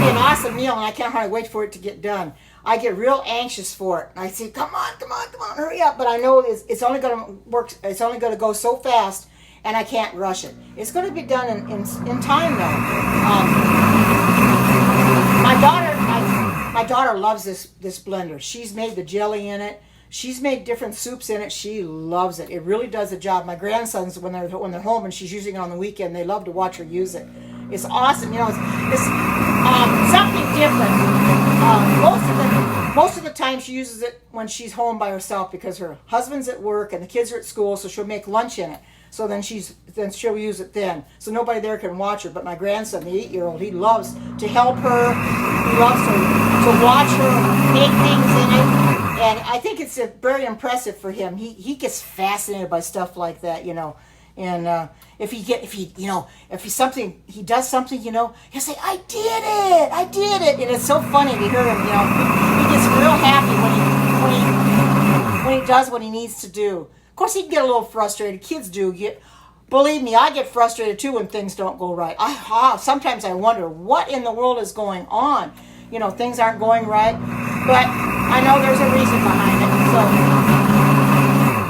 be an awesome meal, and I can't hardly wait for it to get done. I get real anxious for it. I say, come on, hurry up. But I know it's only going to work. It's only going to go so fast, and I can't rush it. It's going to be done in time, though. My daughter loves this blender. She's made the jelly in it. She's made different soups in it. She loves it. It really does a job. My grandsons, when they're home and she's using it on the weekend, they love to watch her use it. It's awesome. It's something different. Most of the time she uses it when she's home by herself because her husband's at work and the kids are at school, so she'll make lunch in it. So then she'll use it then. So nobody there can watch her. But my grandson, the 8-year-old, he loves to help her. He loves to watch her make things in it. And I think it's very impressive for him. He gets fascinated by stuff like that, And if he does something, he'll say, I did it. And it's so funny to hear him, He gets real happy when he does what he needs to do. Of course, he can get a little frustrated. Kids do. Believe me, I get frustrated too when things don't go right. Sometimes I wonder what in the world is going on. Things aren't going right. But I know there's a reason behind it. So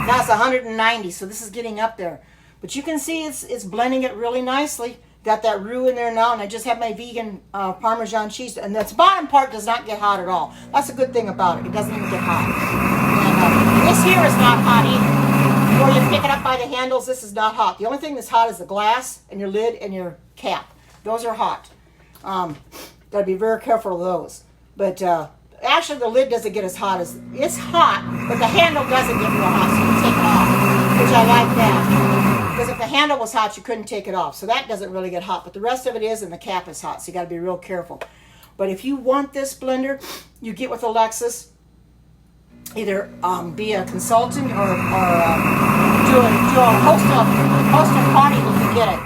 that's 190. So this is getting up there. But you can see it's blending it really nicely. Got that roux in there now, and I just have my vegan Parmesan cheese. And this bottom part does not get hot at all. That's a good thing about it. It doesn't even get hot. And this here is not hot either. Before you pick it up by the handles, this is not hot. The only thing that's hot is the glass and your lid and your cap. Those are hot. Gotta be very careful of those. But actually, the lid doesn't get as hot as it's hot, but the handle doesn't get real hot, so you can take it off, which I like that. Because if the handle was hot, you couldn't take it off, so that doesn't really get hot. But the rest of it is, and the cap is hot, so you got to be real careful. But if you want this blender, you get with Alexis. Either be a consultant or do a host a party when you get it.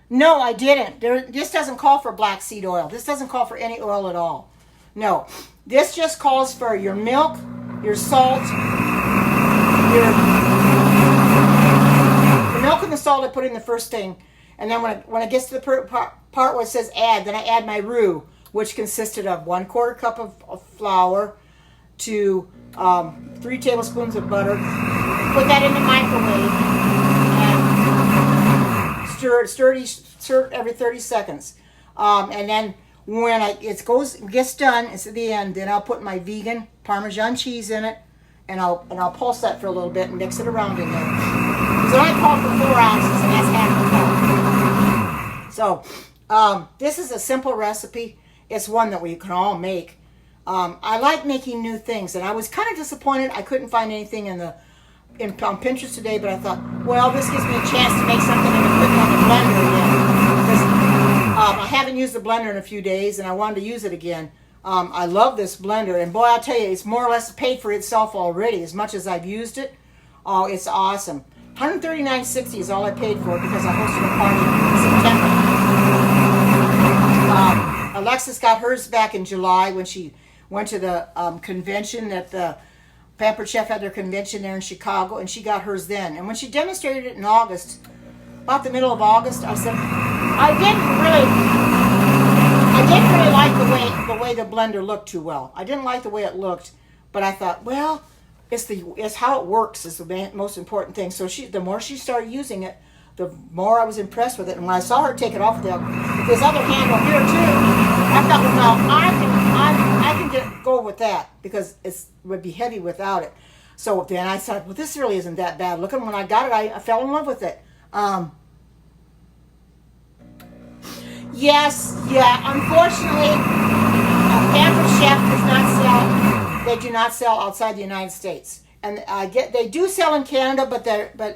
No, I didn't. This doesn't call for black seed oil. This doesn't call for any oil at all. No. This just calls for your milk, your salt, your milk and the salt I put in the first thing. And then when it gets to the part where it says add, then I add my roux, which consisted of 1/4 cup of flour to 3 tablespoons of butter. Put that in the microwave. Stir it every 30 seconds. And then when it gets done, it's at the end, then I'll put my vegan Parmesan cheese in it, and I'll pulse that for a little bit and mix it around in there. Because it only called for 4 ounces, and that's half a cup. So this is a simple recipe. It's one that we can all make. I like making new things, and I was kind of disappointed I couldn't find anything on Pinterest today, but I thought, well, this gives me a chance to make something and put it on the blender again. Because I haven't used the blender in a few days, and I wanted to use it again. I love this blender, and boy, I'll tell you, it's more or less paid for itself already, as much as I've used it. Oh, it's awesome. $139.60 is all I paid for it because I hosted a party in September. Alexis got hers back in July when she went to the convention that the Pampered Chef had their convention there in Chicago, and she got hers then. And when she demonstrated it in August, about the middle of August, I said, I didn't really like the way the blender looked too well. I didn't like the way it looked, but I thought, well, it's how it works is the most important thing. So the more she started using it, the more I was impressed with it. And when I saw her take it off with this other handle here too, I thought, well, now I can go with that because it would be heavy without it. So then I thought, well, this really isn't that bad. Look, when I got it, I fell in love with it. Yes, yeah. Unfortunately, Pampered Chef does not sell. They do not sell outside the United States. And they do sell in Canada, but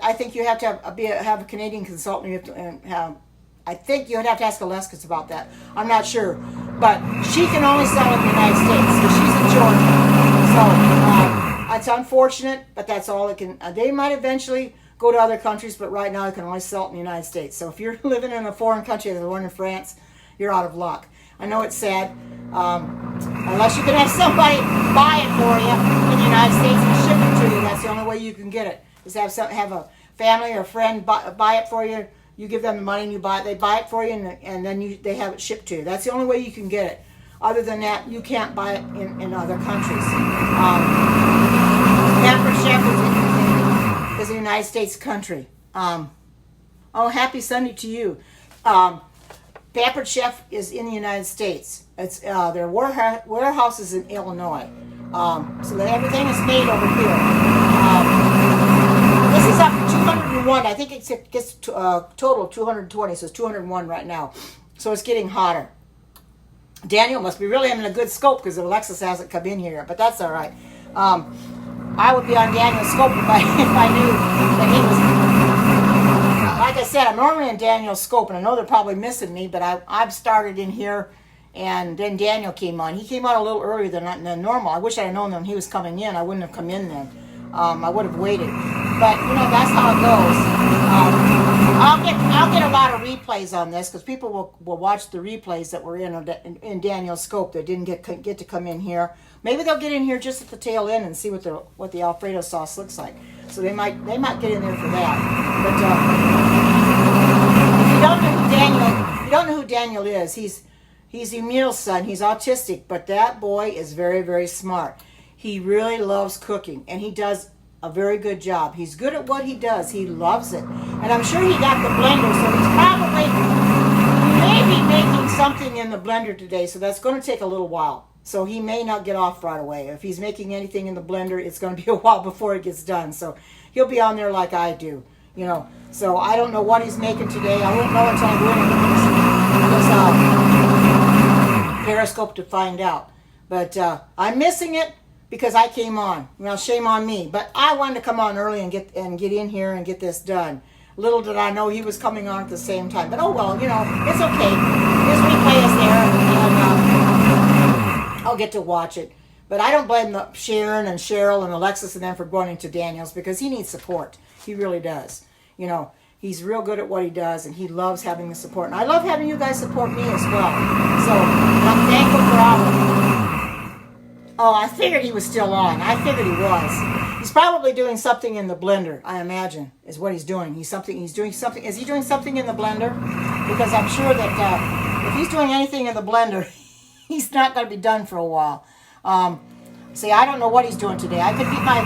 I think you have to have a Canadian consultant. You have to I think you'd have to ask Alexis about that. I'm not sure, but she can only sell in the United States because she's in Georgia. So it's unfortunate, but that's all it can. They might eventually go to other countries, but right now it can only sell it in the United States. So if you're living in a foreign country, like the one in France, you're out of luck. I know it's sad. Unless you can have somebody buy it for you in the United States and ship it to you. That's the only way you can get it. Is have a family or a friend buy it for you. You give them the money and you buy it. They buy it for you, and then they have it shipped to you. That's the only way you can get it. Other than that, you can't buy it in other countries. Pampered Chef is a United States country. Happy Sunday to you. Pampered Chef is in the United States. It's their warehouse is in Illinois. So that everything is made over here. This is up to 201. I think it gets total 220, so it's 201 right now. So it's getting hotter. Daniel must be really having a good scope because Alexis hasn't come in here, but that's all right. I would be on Daniel's scope if I knew that he was. Like I said, I'm normally in Daniel's scope, and I know they're probably missing me, but I've started in here, and then Daniel came on. He came on a little earlier than normal. I wish I had known when he was coming in. I wouldn't have come in then. I would have waited, but that's how it goes. I'll get a lot of replays on this because people will watch the replays that were in Daniel's scope that didn't get to come in here. Maybe they'll get in here just at the tail end and see what the Alfredo sauce looks like. So they might get in there for that. But if you don't know who Daniel is, he's Emil's son. He's autistic, but that boy is very, very smart. He really loves cooking, and he does a very good job. He's good at what he does. He loves it. And I'm sure he got the blender, so he's probably maybe making something in the blender today, so that's going to take a little while. So he may not get off right away. If he's making anything in the blender, it's going to be a while before it gets done. So he'll be on there like I do, you know. So I don't know what he's making today. I won't know until I go in and get this Periscope to find out. But I'm missing it because I came on. Well, shame on me. But I wanted to come on early and get in here and get this done. Little did I know he was coming on at the same time. But oh well, you know, it's okay. His replay is there, and I'll get to watch it. But I don't blame Sharon and Cheryl and Alexis and them for going into Daniel's because he needs support. He really does. You know, he's real good at what he does, and he loves having the support. And I love having you guys support me as well. So I'm thankful for all of you. Oh, I figured he was still on. I figured he was. He's probably doing something in the blender, I imagine, is what he's doing. He's doing something. Is he doing something in the blender? Because I'm sure that if he's doing anything in the blender, he's not going to be done for a while. See, I don't know what he's doing today. I could get my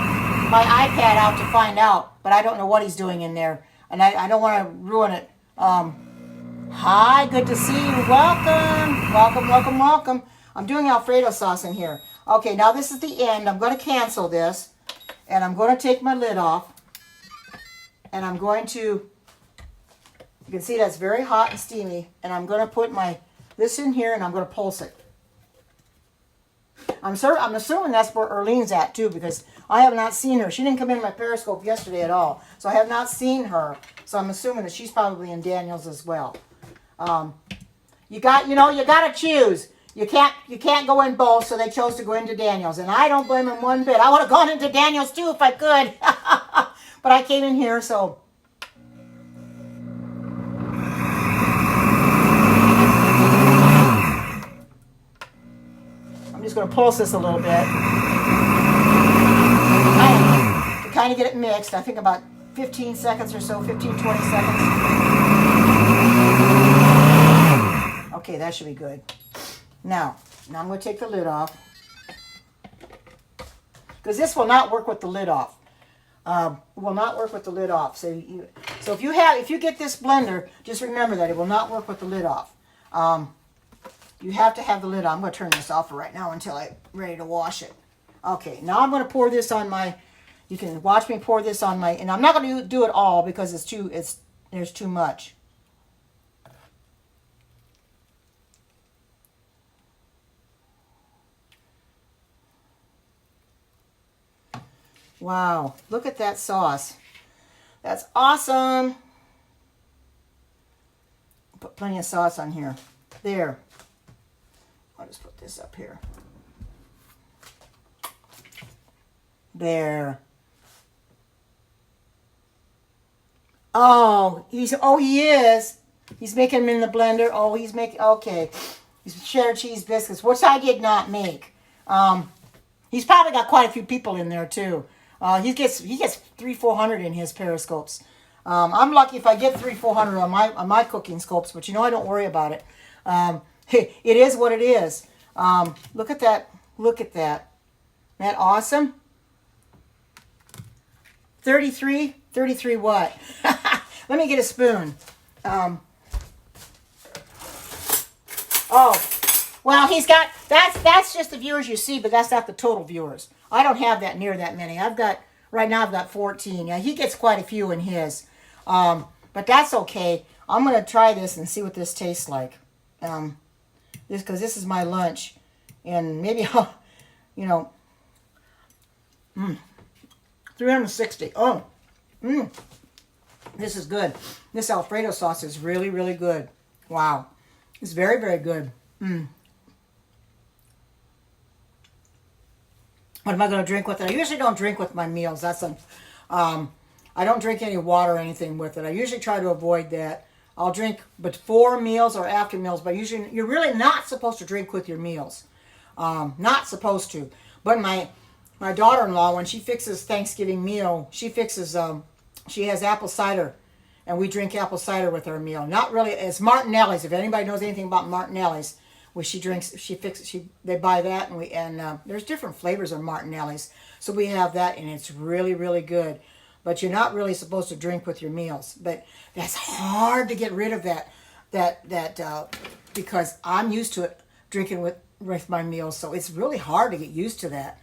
iPad out to find out, but I don't know what he's doing in there. And I don't want to ruin it. Hi, good to see you. Welcome. Welcome, welcome, welcome. I'm doing Alfredo sauce in here. Okay, now this is the end. I'm going to cancel this. And I'm going to take my lid off. And I'm going to, you can see that's very hot and steamy. And I'm going to put this in here and I'm going to pulse it. I'm assuming that's where Erlene's at too, because I have not seen her. She didn't come in my Periscope yesterday at all. So I have not seen her. So I'm assuming that she's probably in Daniel's as well. You got to choose. You can't go in both, so they chose to go into Daniel's. And I don't blame them one bit. I would have gone into Daniel's too if I could. But I came in here, so. I'm just going to pulse this a little bit. To kind of get it mixed. I think about 15 seconds or so, 15, 20 seconds. Okay, that should be good. Now I'm going to take the lid off because this will not work with the lid off. Will not work with the lid off. So if you get this blender, just remember that it will not work with the lid off. You have to have the lid on. I'm going to turn this off for right now until I'm ready to wash it. Okay, now I'm going to pour this on my. You can watch me pour this on my, and I'm not going to do it all because there's too much. Wow, look at that sauce. That's awesome. Put plenty of sauce on here. There. I'll just put this up here. There. Oh, he is. He's making them in the blender. Oh, he's making, okay. He's cheddar cheese biscuits, which I did not make. He's probably got quite a few people in there too. He gets 300-400 in his periscopes. I'm lucky if I get 300-400 on my cooking scopes, but I don't worry about it. It is what it is. Look at that. Look at that. Isn't that awesome? 33 what? Let me get a spoon. Oh, well, he's got, that's just the viewers you see, but that's not the total viewers. I don't have that near that many. Right now I've got 14. Yeah, he gets quite a few in his. But that's okay. I'm going to try this and see what this tastes like. Because this is my lunch. And maybe I'll, 360. Oh, this is good. This Alfredo sauce is really, really good. Wow. It's very, very good. What am I going to drink with it? I usually don't drink with my meals. I don't drink any water or anything with it. I usually try to avoid that. I'll drink before meals or after meals, but usually you're really not supposed to drink with your meals. Not supposed to. But my daughter-in-law, when she fixes Thanksgiving meal, she has apple cider, and we drink apple cider with our meal. Not really, it's Martinelli's. If anybody knows anything about Martinelli's, where they buy that, and there's different flavors of Martinelli's. So we have that, and it's really, really good. But you're not really supposed to drink with your meals. But that's hard to get rid of that because I'm used to it drinking with my meals. So it's really hard to get used to that.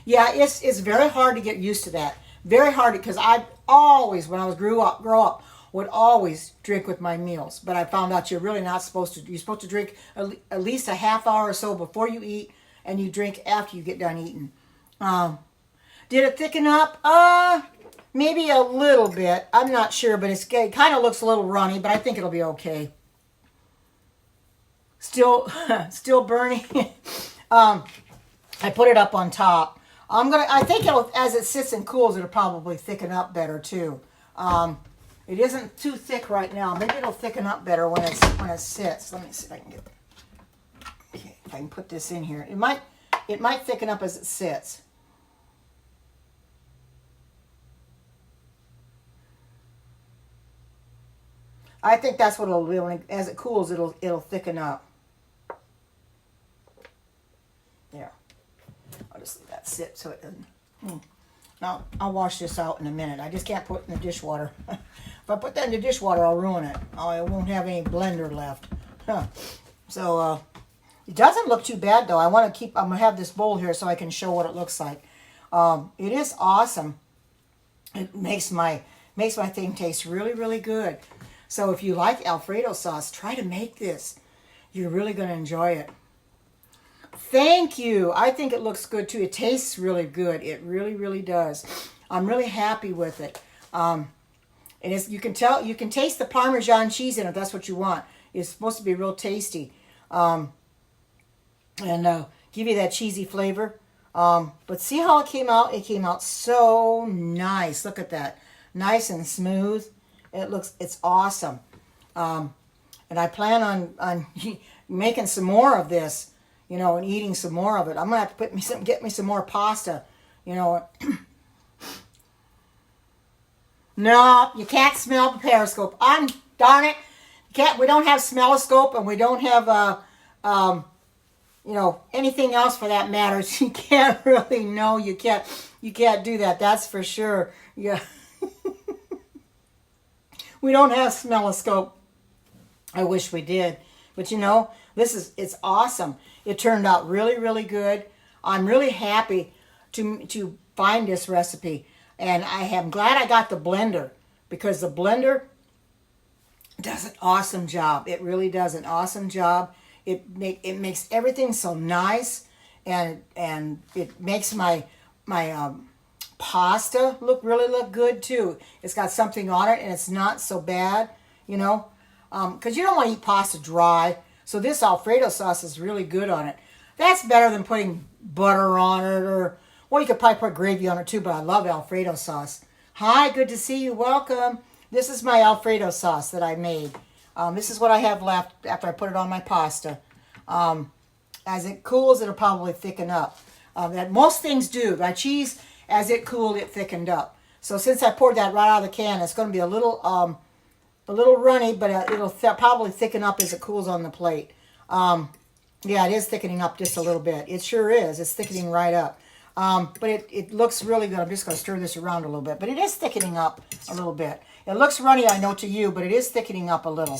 Yeah, it's very hard to get used to that. Very hard because I always, when I was grow up, would always drink with my meals. But I found out you're really not supposed to. You're supposed to drink at least a half hour or so before you eat, and you drink after you get done eating. Did it thicken up? Maybe a little bit. I'm not sure, but it kind of looks a little runny, but I think it'll be okay. Still burning. I put it up on top. I think as it sits and cools, it'll probably thicken up better too. It isn't too thick right now. Maybe it'll thicken up better when it sits. Let me see if I can if I can put this in here. It might thicken up as it sits. I think that's what it'll do. As it cools, it'll thicken up. There. I'll just let that sit so it doesn't. Now, I'll wash this out in a minute. I just can't put it in the dishwater. If I put that in the dishwater, I'll ruin it. I won't have any blender left. So, it doesn't look too bad, though. I'm going to have this bowl here so I can show what it looks like. It is awesome. It makes my thing taste really, really good. So, if you like Alfredo sauce, try to make this. You're really going to enjoy it. Thank you. I think it looks good too. It tastes really good. It really, really does. I'm really happy with it. And you can taste the Parmesan cheese in it. That's what you want. It's supposed to be real tasty, and give you that cheesy flavor. But see how it came out? It came out so nice. Look at that, nice and smooth. It's awesome. And I plan on making some more of this. And eating some more of it. I'm gonna have to get me some more pasta. No, you can't smell the periscope. Darn it, we don't have smell-o-scope, and we don't have anything else for that matter. So you can't really know. You can't do that. That's for sure. Yeah, we don't have smell-o-scope. I wish we did, but it's awesome. It turned out really, really good. I'm really happy to find this recipe. And I am glad I got the blender, because the blender does an awesome job. It really does an awesome job. It makes everything so nice, and it makes my pasta look good too. It's got something on it, and it's not so bad, because you don't want to eat pasta dry. So this Alfredo sauce is really good on it. That's better than putting butter on it, well, you could probably put gravy on it too, but I love Alfredo sauce. Hi, good to see you. Welcome. This is my Alfredo sauce that I made. This is what I have left after I put it on my pasta. As it cools, it'll probably thicken up. That most things do. My cheese, as it cooled, it thickened up. So since I poured that right out of the can, it's going to be a little runny, but it'll probably thicken up as it cools on the plate. Yeah, it is thickening up just a little bit. It sure is. It's thickening right up. But it looks really good. I'm just going to stir this around a little bit. But it is thickening up a little bit. It looks runny, I know, to you, but it is thickening up a little.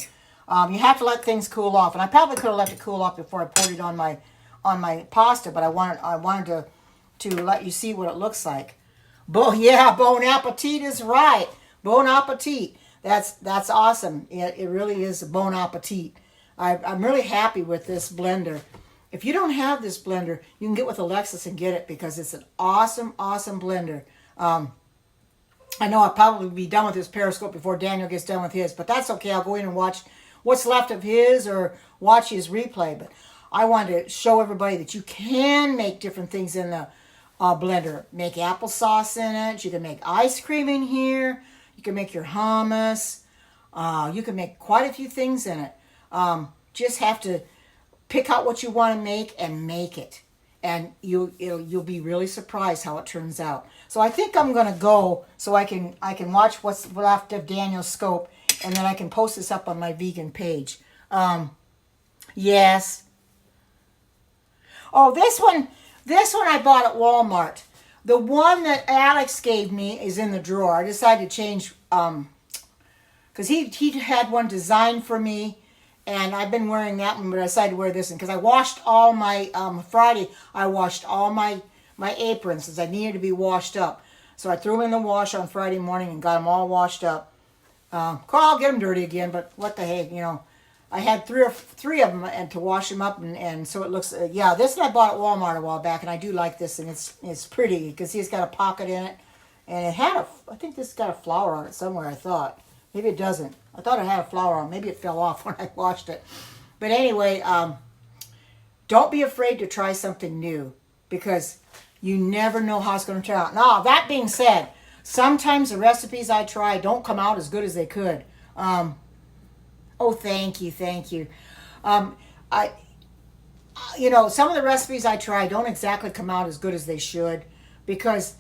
You have to let things cool off. And I probably could have let it cool off before I poured it on my pasta, but I wanted to let you see what it looks like. Yeah, bon appetit is right. Bon appetit. That's awesome. It really is a bon appetit. I'm really happy with this blender. If you don't have this blender, you can get with Alexis and get it, because it's an awesome, awesome blender. I know I'll probably be done with this Periscope before Daniel gets done with his, but that's okay. I'll go in and watch what's left of his or watch his replay. But I wanted to show everybody that you can make different things in the blender. Make applesauce in it. You can make ice cream in here. You can make your hummus. You can make quite a few things in it. Just have to pick out what you want to make and make it. And you'll be really surprised how it turns out. So I think I'm going to go so I can watch what's left of Daniel's scope, and then I can post this up on my vegan page. Yes. Oh, this one I bought at Walmart. The one that Alex gave me is in the drawer. I decided to change, because he had one designed for me, and I've been wearing that one, but I decided to wear this one because I washed all my Friday. I washed all my aprons since I needed to be washed up. So I threw them in the wash on Friday morning and got them all washed up. I'll get them dirty again, but what the heck, I had three of them and to wash them up, and so it looks. Yeah, this one I bought at Walmart a while back, and I do like this, and it's pretty because he's got a pocket in it, and it had I think this got a flower on it somewhere. I thought maybe it doesn't. I thought it had a flower on it. Maybe it fell off when I washed it. But anyway, don't be afraid to try something new because you never know how it's going to turn out. Now, that being said, sometimes the recipes I try don't come out as good as they could. Oh, thank you, thank you. I, some of the recipes I try don't exactly come out as good as they should because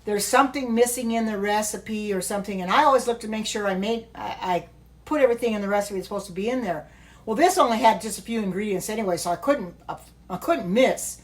there's something missing in the recipe or something, and I always look to make sure I put everything in the recipe that's supposed to be in there. Well, this only had just a few ingredients anyway, so I couldn't miss,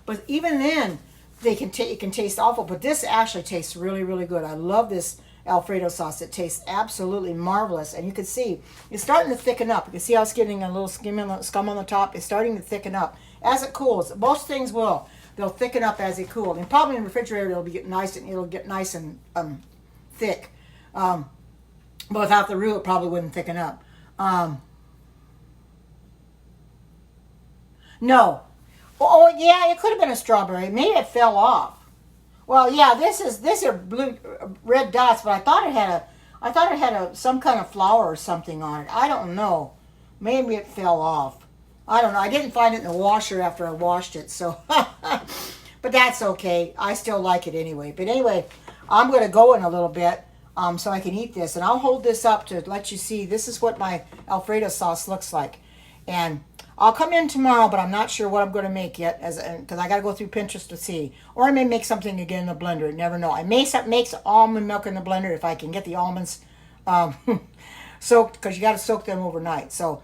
But even then, it can taste awful. But this actually tastes really, really good. I love this Alfredo sauce. It tastes absolutely marvelous, and you can see it's starting to thicken up. You can see how it's getting a little scum on the top. It's starting to thicken up as it cools. Most things will. They'll thicken up as they cool, and probably in the refrigerator it'll get nice and thick. But without the roux, it probably wouldn't thicken up. No. Oh yeah, it could have been a strawberry. Maybe it fell off. Well, yeah, these are blue red dots, but I thought it had some kind of flower or something on it. I don't know. Maybe it fell off. I don't know. I didn't find it in the washer after I washed it, so but that's okay. I still like it anyway. But anyway, I'm going to go in a little bit so I can eat this, and I'll hold this up to let you see. This is what my Alfredo sauce looks like, and I'll come in tomorrow, but I'm not sure what I'm going to make yet, because I got to go through Pinterest to see. Or I may make something again in the blender. You never know. I may make some almond milk in the blender if I can get the almonds soaked, because you got to soak them overnight. So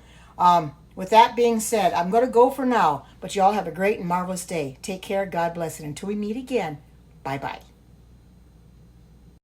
with that being said, I'm going to go for now, but you all have a great and marvelous day. Take care. God bless, and until we meet again, bye-bye.